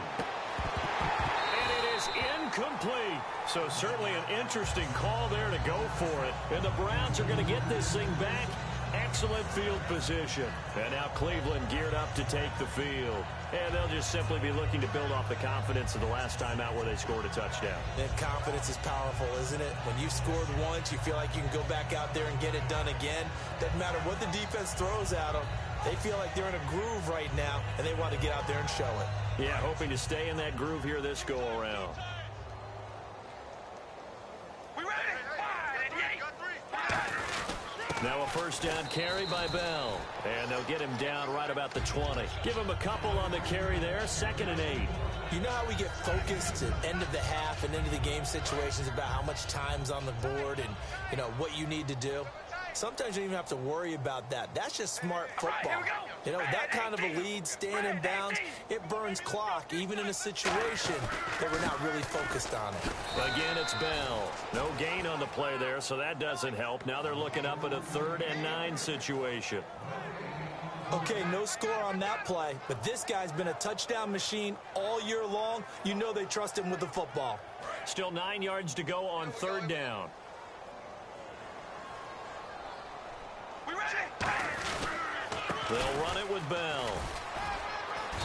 And it is incomplete. So certainly an interesting call there to go for it. And the Browns are going to get this thing back. Excellent field position. And now Cleveland geared up to take the field. And they'll just simply be looking to build off the confidence of the last time out where they scored a touchdown. And confidence is powerful, isn't it? When you scored once, you feel like you can go back out there and get it done again. Doesn't matter what the defense throws at them. They feel like they're in a groove right now, and they want to get out there and show it. Yeah, hoping to stay in that groove here this go-around. We ready? Now a first down carry by Bell. And they'll get him down right about the 20. Give him a couple on the carry there. 2nd and 8. You know how we get focused at end of the half and into the game situations about how much time's on the board and, you know, what you need to do? Sometimes you don't even have to worry about that. That's just smart football. You know, that kind of a lead, staying in bounds, it burns clock, even in a situation that we're not really focused on it. Again, it's Bell. No gain on the play there, so that doesn't help. Now they're looking up at a 3rd and 9 situation. Okay, no score on that play, but this guy's been a touchdown machine all year long. You know they trust him with the football. Still 9 yards to go on 3rd down. They'll run it with Bell.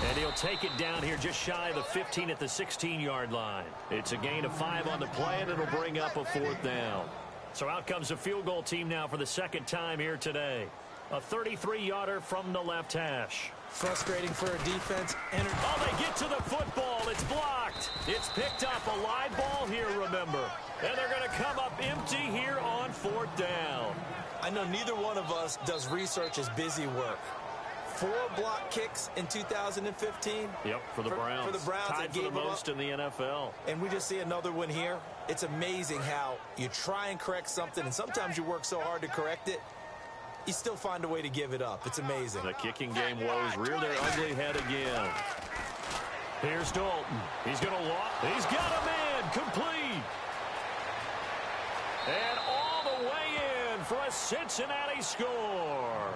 And he'll take it down here just shy of the 15 at the 16-yard line. It's a gain of 5 on the play, and it'll bring up a 4th down. So out comes the field goal team now for the 2nd time here today. A 33-yarder from the left hash. Frustrating for a defense. Oh, they get to the football. It's blocked. It's picked up. A live ball here, remember. And they're going to come up empty here on 4th down. I know neither one of us does research as busy work. 4 block kicks in 2015. Yep, for the Browns. For the Browns. Tied for the most in the NFL. And we just see another one here. It's amazing how you try and correct something, and sometimes you work so hard to correct it, you still find a way to give it up. It's amazing. The kicking game woes rear their ugly head again. Here's Dalton. He's going to walk. He's got a man. Complete. And all the way in for a Cincinnati score.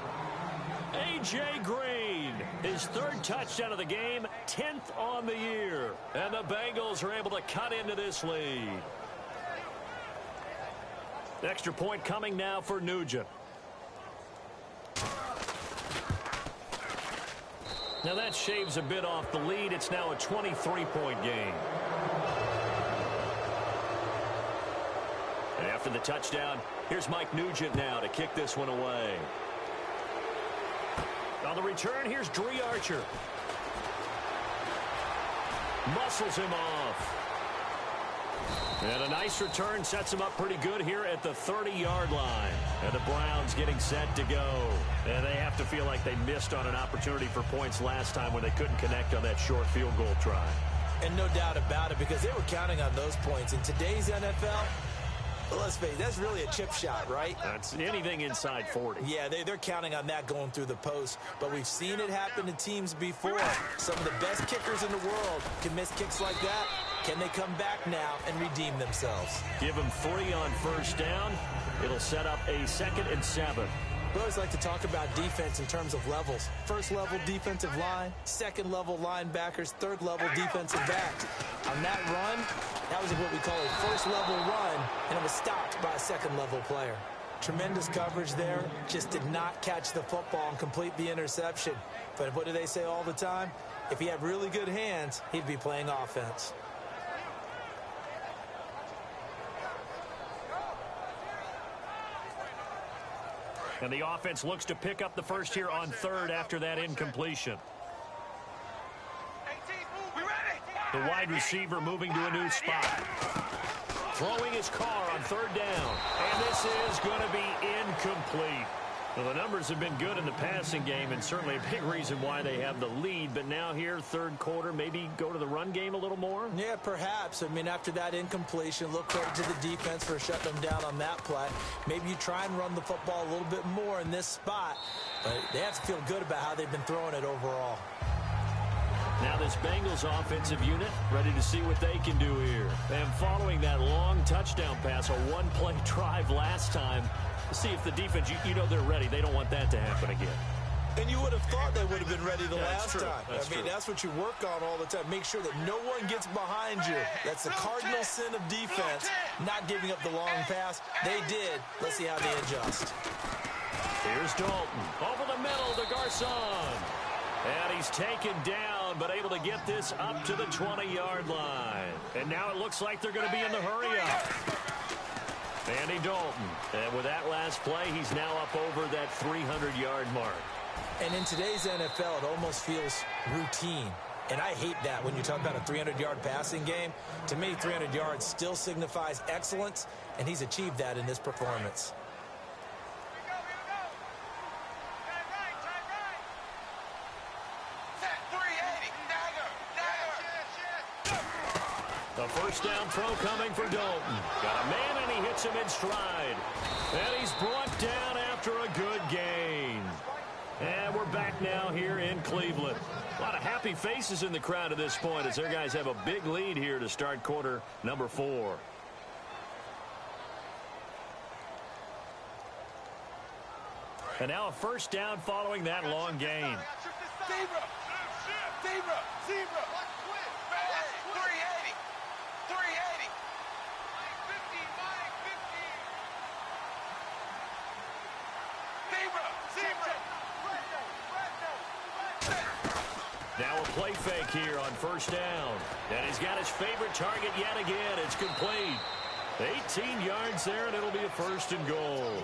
A.J. Green, his third touchdown of the game, 10th on the year. And the Bengals are able to cut into this lead. Extra point coming now for Nugent. Now that shaves a bit off the lead. It's now a 23-point game. And after the touchdown, here's Mike Nugent now to kick this one away. On the return, here's Dree Archer. Muscles him off. And a nice return sets him up pretty good here at the 30-yard line. And the Browns getting set to go. And they have to feel like they missed on an opportunity for points last time when they couldn't connect on that short field goal try. And no doubt about it, because they were counting on those points. In today's NFL, let's face it, that's really a chip shot, right? That's anything inside 40. Yeah, they're counting on that going through the post. But we've seen it happen to teams before. Some of the best kickers in the world can miss kicks like that. Can they come back now and redeem themselves? Give them 3 on first down. It'll set up a 2nd and 7. We always like to talk about defense in terms of levels. First level defensive line, second level linebackers, third level defensive backs. On that run, that was what we call a first level run, and it was stopped by a second level player. Tremendous coverage there, just did not catch the football and complete the interception. But what do they say all the time? If he had really good hands, he'd be playing offense. And the offense looks to pick up the first here on 3rd after that incompletion. The wide receiver moving to a new spot. Throwing his car on 3rd down. And this is going to be incomplete. Well, the numbers have been good in the passing game, and certainly a big reason why they have the lead. But now here, 3rd quarter, maybe go to the run game a little more? Yeah, perhaps. I mean, after that incompletion, look credit to the defense for shutting them down on that play. Maybe you try and run the football a little bit more in this spot. But they have to feel good about how they've been throwing it overall. Now this Bengals offensive unit ready to see what they can do here. And following that long touchdown pass, a one-play drive last time, see if the defense, you know they're ready. They don't want that to happen again. And you would have thought they would have been ready the last time. That's true. That's what you work on all the time. Make sure that no one gets behind you. That's the cardinal sin of defense, not giving up the long pass. They did. Let's see how they adjust. Here's Dalton. Over the middle to Garcon. And he's taken down, but able to get this up to the 20-yard line. And now it looks like they're going to be in the hurry-up. Andy Dalton. And with that last play, he's now up over that 300-yard mark. And in today's NFL, it almost feels routine. And I hate that when you talk about a 300-yard passing game. To me, 300 yards still signifies excellence, and he's achieved that in this performance. The first down throw coming for Dalton. Got a man, and he hits him in stride. And he's brought down after a good gain. And we're back now here in Cleveland. A lot of happy faces in the crowd at this point as their guys have a big lead here to start quarter number 4. And now a first down following that long gain. Zebra. 380. 380. 50. Now a play fake here on first down. And he's got his favorite target yet again. It's complete. 18 yards there, and it'll be a 1st and goal.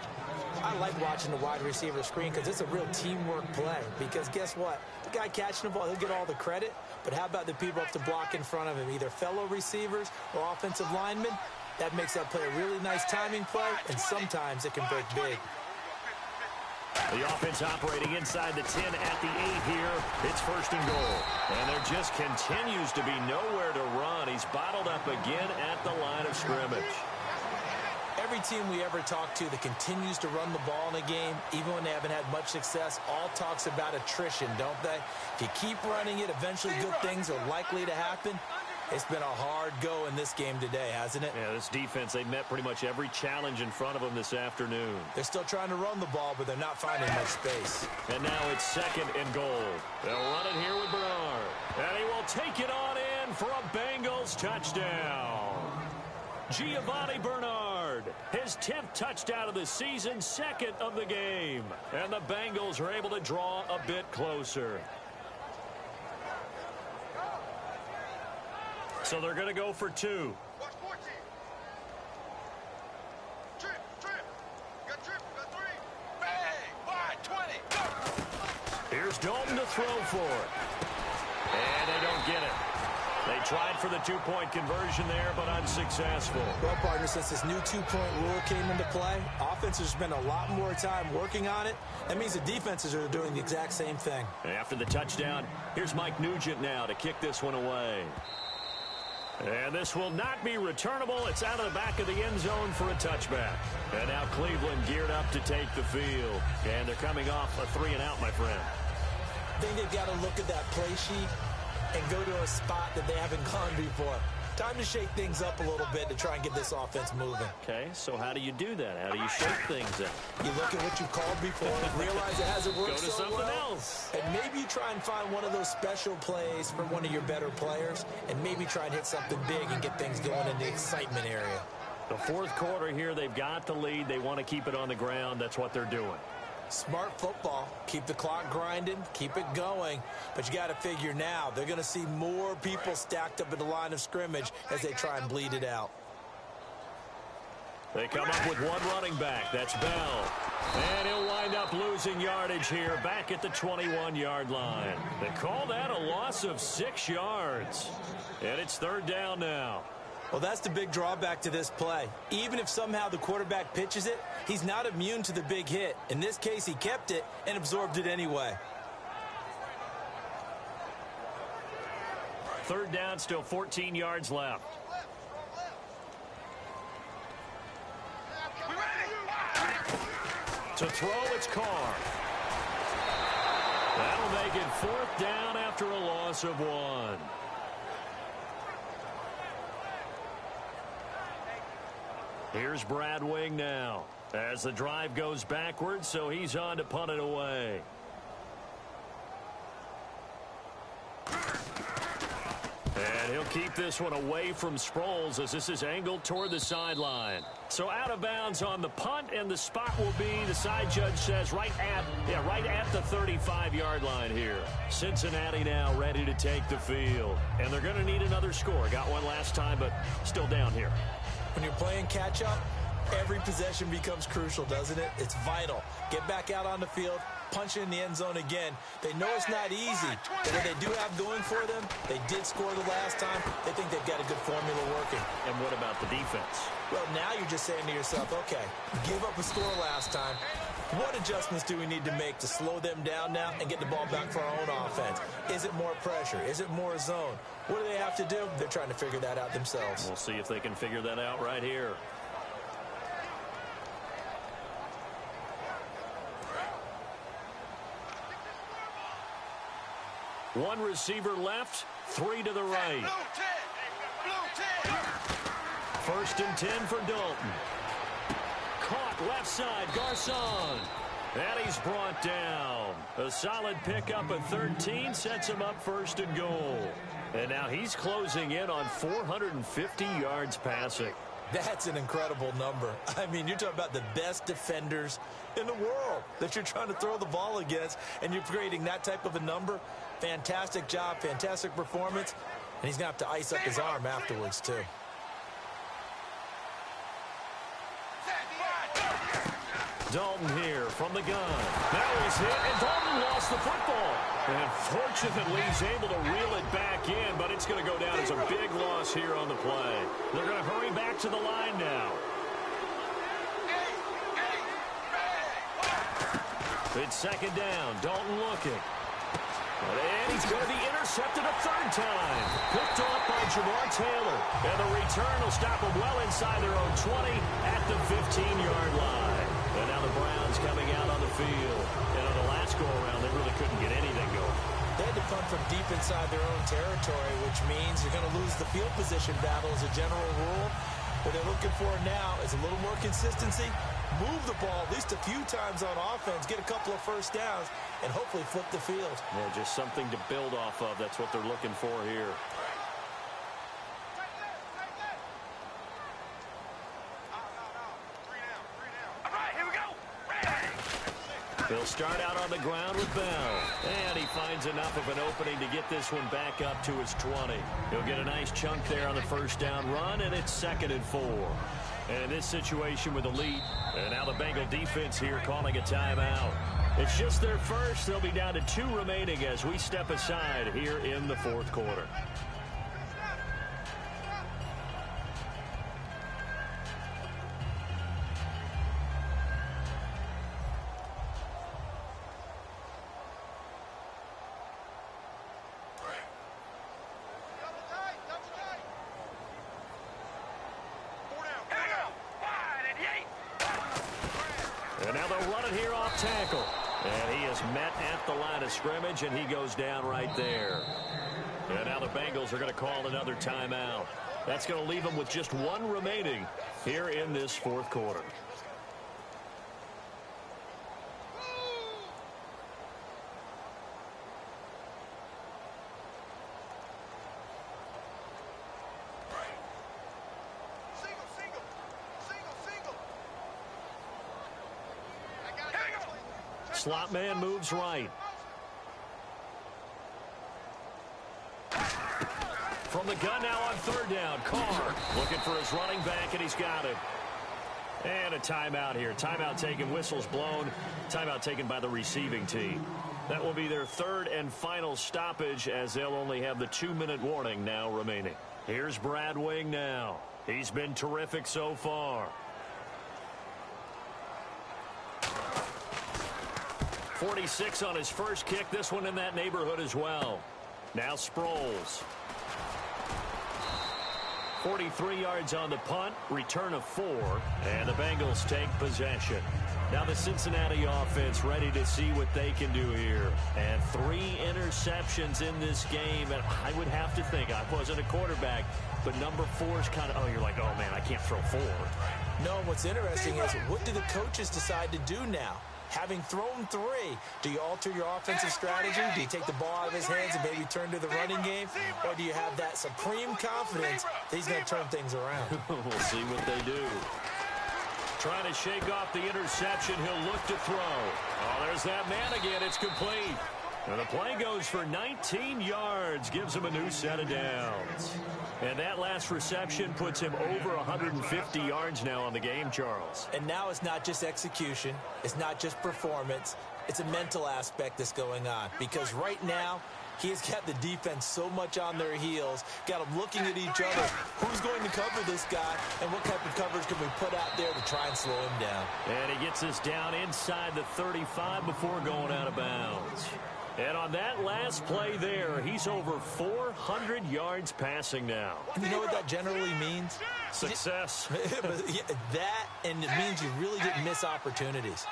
I like watching the wide receiver screen because it's a real teamwork play. Because guess what? The guy catching the ball, he'll get all the credit. But how about the people up to block in front of him, either fellow receivers or offensive linemen? That makes that play a really nice timing play, and sometimes it can break big. The offense operating inside the 10 at the 8 here. It's 1st and goal. And there just continues to be nowhere to run. He's bottled up again at the line of scrimmage. Every team we ever talk to that continues to run the ball in a game, even when they haven't had much success, all talks about attrition, don't they? If you keep running it, eventually good things are likely to happen. It's been a hard go in this game today, hasn't it? Yeah, this defense, they met pretty much every challenge in front of them this afternoon. They're still trying to run the ball, but they're not finding much space. And now it's 2nd and goal. They'll run it here with Bernard. And he will take it on in for a Bengals touchdown. Giovanni Bernard, his 10th touchdown of the season, 2nd of the game. And the Bengals are able to draw a bit closer. So they're going to go for 2. Watch 14. Trip. Got 3. Bang! Wide, 20. Go! Here's Dalton to throw for it. And they don't get it. They tried for the 2-point conversion there, but unsuccessful. Well, partner, since this new 2-point rule came into play, offenses spend a lot more time working on it. That means the defenses are doing the exact same thing. After the touchdown, here's Mike Nugent now to kick this one away. And this will not be returnable. It's out of the back of the end zone for a touchback. And now Cleveland geared up to take the field. And they're coming off a 3-and-out, my friend. I think they've got to look at that play sheet and go to a spot that they haven't gone before. Time to shake things up a little bit to try and get this offense moving. Okay, so how do you do that? How do you shake things up? You look at what you called before, realize it hasn't worked Go to so something well, else. and maybe you try and find one of those special plays from one of your better players, and maybe try and hit something big and get things going in the excitement area. The 4th quarter here, they've got the lead. They want to keep it on the ground. That's what they're doing. Smart football. Keep the clock grinding. Keep it going. But you got to figure now, they're going to see more people stacked up at the line of scrimmage as they try and bleed it out. They come up with one running back. That's Bell. And he'll wind up losing yardage here back at the 21-yard line. They call that a loss of 6 yards. And it's 3rd down now. Well, that's the big drawback to this play. Even if somehow the quarterback pitches it, he's not immune to the big hit. In this case, he kept it and absorbed it anyway. 3rd down, still 14 yards left. To throw, it's Carr. That'll make it 4th down after a loss of 1. Here's Brad Wing now as the drive goes backwards, so he's on to punt it away. And he'll keep this one away from Sproles as this is angled toward the sideline. So out of bounds on the punt, and the spot will be, the side judge says, right at the 35-yard line here. Cincinnati now ready to take the field. And they're going to need another score. Got one last time, but still down here. When you're playing catch-up, every possession becomes crucial, doesn't it? It's vital. Get back out on the field, punch it in the end zone again. They know it's not easy, but what they do have going for them, they did score the last time. They think they've got a good formula working. And what about the defense? Well, now you're just saying to yourself, okay, give up a score last time. What adjustments do we need to make to slow them down now and get the ball back for our own offense? Is it more pressure? Is it more zone? What do they have to do? They're trying to figure that out themselves. We'll see if they can figure that out right here. One receiver left, 3 to the right. Blue 10. 1st and 10 for Dalton. Caught left side, Garcon. And he's brought down. A solid pickup of 13 sets him up 1st and goal. And now he's closing in on 450 yards passing. That's an incredible number. I mean, you're talking about the best defenders in the world that you're trying to throw the ball against, and you're creating that type of a number. Fantastic job, fantastic performance, and he's going to have to ice up his arm afterwards, too. Dalton here from the gun. Now he's hit, and Dalton lost the football. And fortunately, he's able to reel it back in, but it's going to go down as a big loss here on the play. They're going to hurry back to the line now. It's 2nd down. Dalton looking. And he's going to be intercepted a third time. Picked off by Jamar Taylor. And the return will stop them well inside their own 20 at the 15-yard line. And now the Browns coming out on the field. And on the last go-around, they really couldn't get anything going. They had to punt from deep inside their own territory, which means you're going to lose the field position battle as a general rule. What they're looking for now is a little more consistency, move the ball at least a few times on offense, get a couple of first downs, and hopefully flip the field. Yeah, just something to build off of. That's what they're looking for here. He'll start out on the ground with Bell. And he finds enough of an opening to get this one back up to his 20. He'll get a nice chunk there on the first down run, and it's 2nd and 4. And in this situation with the lead, and now the Bengal defense here calling a timeout. It's just their first. They'll be down to 2 remaining as we step aside here in the 4th quarter. And now they'll run it here off tackle. And he is met at the line of scrimmage, and he goes down right there. And now the Bengals are going to call another timeout. That's going to leave them with just 1 remaining here in this 4th quarter. Slot man moves right. From the gun now on 3rd down. Carr looking for his running back, and he's got it. And a timeout here. Timeout taken, whistles blown. Timeout taken by the receiving team. That will be their 3rd and final stoppage, as they'll only have the 2-minute warning now remaining. Here's Brad Wing now. He's been terrific so far. 46 on his first kick. This one in that neighborhood as well. Now Sproles. 43 yards on the punt. Return of 4. And the Bengals take possession. Now the Cincinnati offense ready to see what they can do here. And 3 interceptions in this game. And I would have to think, I wasn't a quarterback, but number 4 is kind of, oh, you're like, oh, man, I can't throw 4. No, what's interesting is, what do the coaches decide to do now? Having thrown 3, do you alter your offensive strategy? Do you take the ball out of his hands and maybe turn to the running game? Or do you have that supreme confidence that he's going to turn things around? We'll see what they do. Trying to shake off the interception. He'll look to throw. Oh, there's that man again. It's complete. And the play goes for 19 yards. Gives him a new set of downs. And that last reception puts him over 150 yards now on the game, Charles. And now it's not just execution. It's not just performance. It's a mental aspect that's going on. Because right now, he has got the defense so much on their heels, got them looking at each other. Who's going to cover this guy, and what type of coverage can we put out there to try and slow him down? And he gets this down inside the 35 before going out of bounds. And on that last play there, he's over 400 yards passing now. And you know what that generally means? Success. That, and it means you really didn't miss opportunities.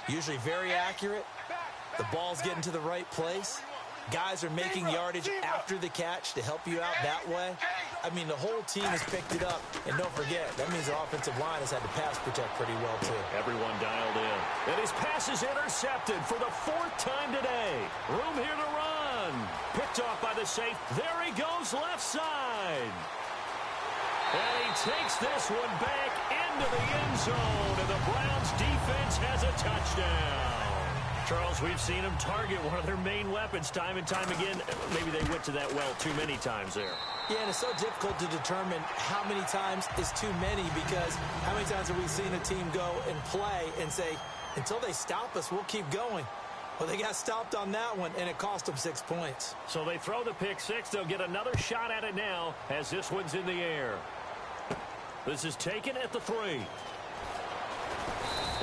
Usually very accurate. The ball's getting to the right place. Guys are making yardage after the catch to help you out that way. I mean, the whole team has picked it up. And don't forget, that means the offensive line has had to pass protect pretty well, too. Everyone dialed in. And his pass is intercepted for the 4th time today. Room here to run. Picked off by the safe. There he goes left side. And he takes this one back into the end zone. And the Browns defense has a touchdown. Charles, we've seen them target one of their main weapons time and time again. Maybe they went to that well too many times there. Yeah, and it's so difficult to determine how many times is too many, because how many times have we seen a team go and play and say, until they stop us, we'll keep going. Well, they got stopped on that one, and it cost them 6 points. So they throw the pick 6. They'll get another shot at it now as this one's in the air. This is taken at the 3.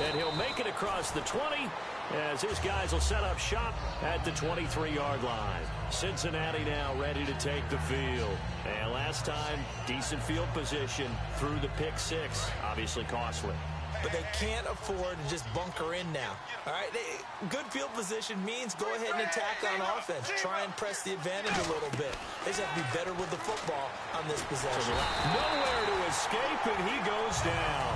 And he'll make it across the 20. as his guys will set up shop at the 23-yard line. Cincinnati now ready to take the field. And last time, decent field position through the pick six. Obviously costly. But they can't afford to just bunker in now. All right, good field position means go ahead and attack on offense. Try and press the advantage a little bit. They just have to be better with the football on this possession. Nowhere to escape, and he goes down.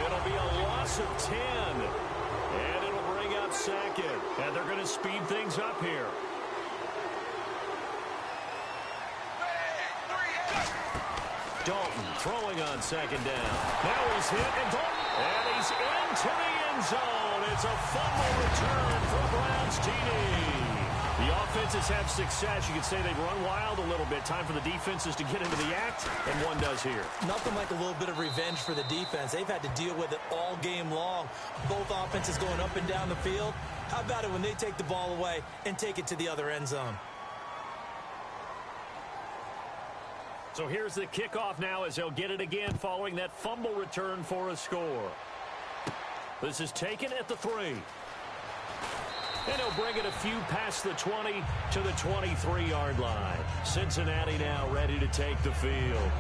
It'll be a loss of 10. And it'll bring up second. And they're going to speed things up here. Dalton throwing on second down. Now he's hit, and he's into the end zone. It's a fumble return for Browns TD. The offenses have success. You could say they've run wild a little bit. Time for the defenses to get into the act, and one does here. Nothing like a little bit of revenge for the defense. They've had to deal with it all game long. Both offenses going up and down the field. How about it when they take the ball away and take it to the other end zone? So here's the kickoff now as they'll get it again following that fumble return for a score. This is taken at the 3. And he'll bring it a few past the 20 to the 23-yard line. Cincinnati now ready to take the field.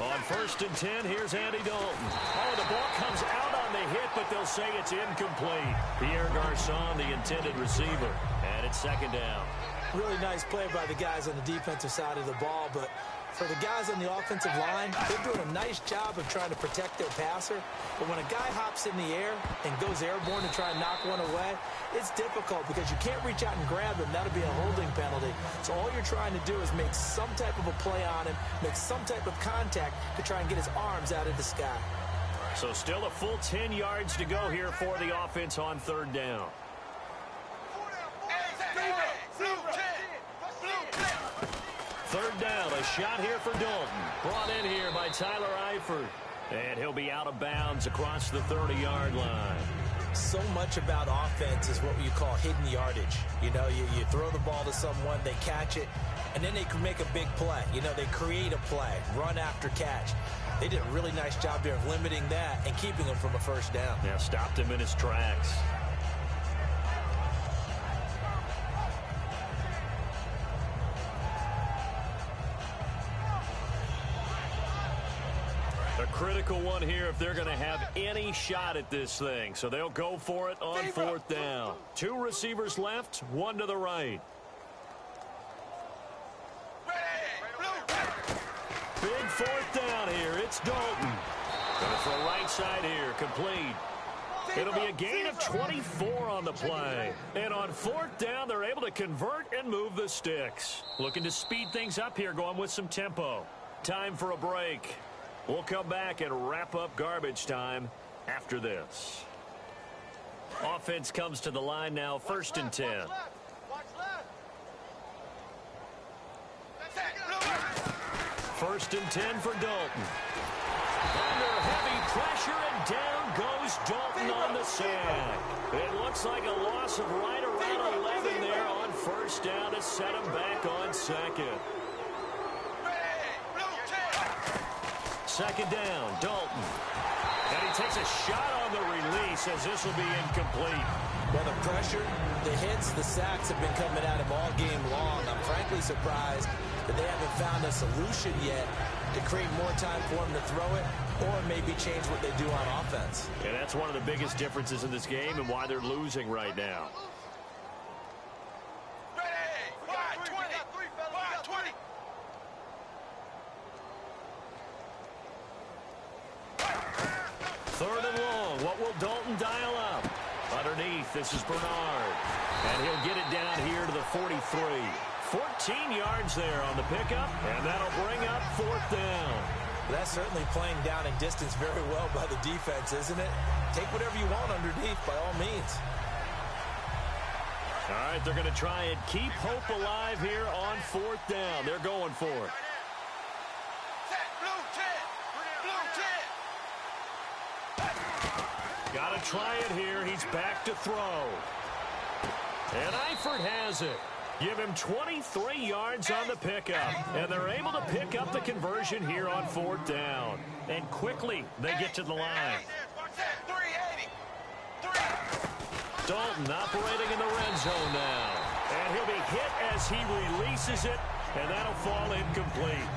On 1st and 10, here's Andy Dalton. Oh, the ball comes out on the hit, but they'll say it's incomplete. Pierre Garçon, the intended receiver, and it's second down. Really nice play by the guys on the defensive side of the ball, but for the guys on the offensive line, they're doing a nice job of trying to protect their passer. But when a guy hops in the air and goes airborne to try and knock one away, it's difficult because you can't reach out and grab him. That'll be a holding penalty. So all you're trying to do is make some type of a play on him, make some type of contact to try and get his arms out of the sky. So still a full 10 yards to go here for the offense on 3rd down. Third down, a shot here for Dalton. Brought in here by Tyler Eifert. And he'll be out of bounds across the 30-yard line. So much about offense is what you call hidden yardage. You know, you throw the ball to someone, they catch it, and then they can make a big play. You know, they create a play, run after catch. They did a really nice job there of limiting that and keeping him from a first down. Yeah, stopped him in his tracks. A critical one here if they're going to have any shot at this thing. So they'll go for it on 4th down. 2 receivers left, 1 to the right. Big 4th down here. It's Dalton. Going for a right side here. Complete. It'll be a gain of 24 on the play. And on 4th down, they're able to convert and move the sticks. Looking to speed things up here, going with some tempo. Time for a break. We'll come back and wrap up garbage time after this. Offense comes to the line now, 1st and 10. 1st and 10 for Dalton. Under heavy pressure, and down goes Dalton on the sack. It looks like a loss of right around 11 there on 1st down to set him back on 2nd. 2nd down, Dalton. And he takes a shot on the release as this will be incomplete. Well, the pressure, the hits, the sacks have been coming at him all game long. I'm frankly surprised that they haven't found a solution yet to create more time for him to throw it or maybe change what they do on offense. And that's one of the biggest differences in this game and why they're losing right now. Third and long. What will Dalton dial up? Underneath, this is Bernard. And he'll get it down here to the 43. 14 yards there on the pickup, and that'll bring up 4th down. That's certainly playing down in distance very well by the defense, isn't it? Take whatever you want underneath, by all means. All right, they're going to try and keep hope alive here on 4th down. They're going for it. Got to try it here. He's back to throw. And Ih8the has it. Give him 23 yards on the pickup. And they're able to pick up the conversion here on 4th down. And quickly, they get to the line. Dalton operating in the red zone now. And he'll be hit as he releases it. And that'll fall incomplete.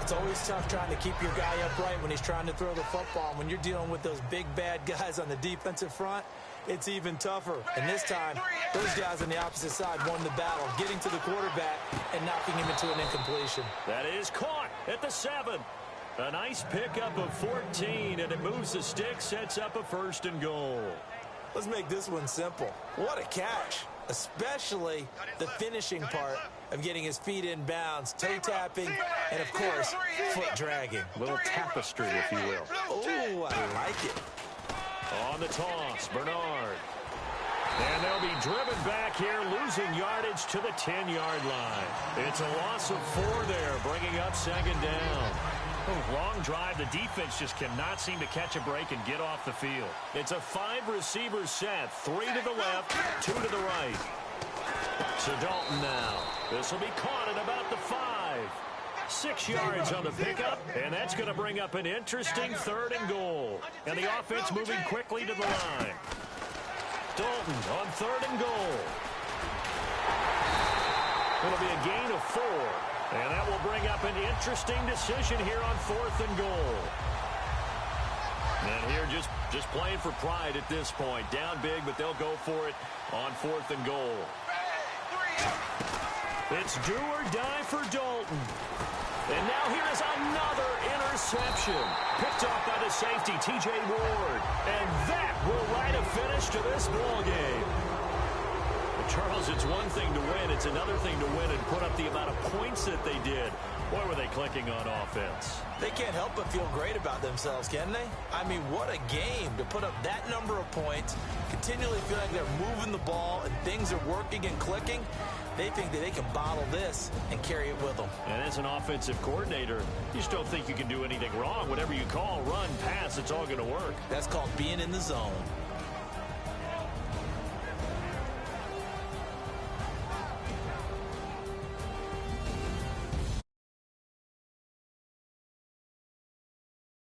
It's always tough trying to keep your guy upright when he's trying to throw the football. When you're dealing with those big, bad guys on the defensive front, it's even tougher. And this time, those guys on the opposite side won the battle, getting to the quarterback and knocking him into an incompletion. That is caught at the 7. A nice pickup of 14, and it moves the stick, sets up a 1st and goal. Let's make this one simple. What a catch, especially the finishing part of getting his feet in bounds, toe tapping, and of course, foot dragging. A little tapestry, if you will. Oh, I like it. On the toss, Bernard. And they'll be driven back here, losing yardage to the 10-yard line. It's a loss of 4 there, bringing up 2nd down. Long drive. The defense just cannot seem to catch a break and get off the field. It's a 5-receiver set. 3 to the left, 2 to the right. So Dalton now. This will be caught at about the 5. 6 yards on the pickup, and that's going to bring up an interesting 3rd and goal. And the offense moving quickly to the line. Dalton on 3rd and goal. It'll be a gain of 4. And that will bring up an interesting decision here on 4th and goal. And here just playing for pride at this point. Down big, but they'll go for it on 4th and goal. It's do or die for Dalton. And now here is another interception. Picked off by the safety, T.J. Ward. And that will write a finish to this ball game. Charles, it's one thing to win. It's another thing to win and put up the amount of points that they did. Boy, were they clicking on offense. They can't help but feel great about themselves, can they? I mean, what a game to put up that number of points, continually feel like they're moving the ball and things are working and clicking. They think that they can bottle this and carry it with them. And as an offensive coordinator, you just don't think you can do anything wrong. Whatever you call, run, pass, it's all going to work. That's called being in the zone.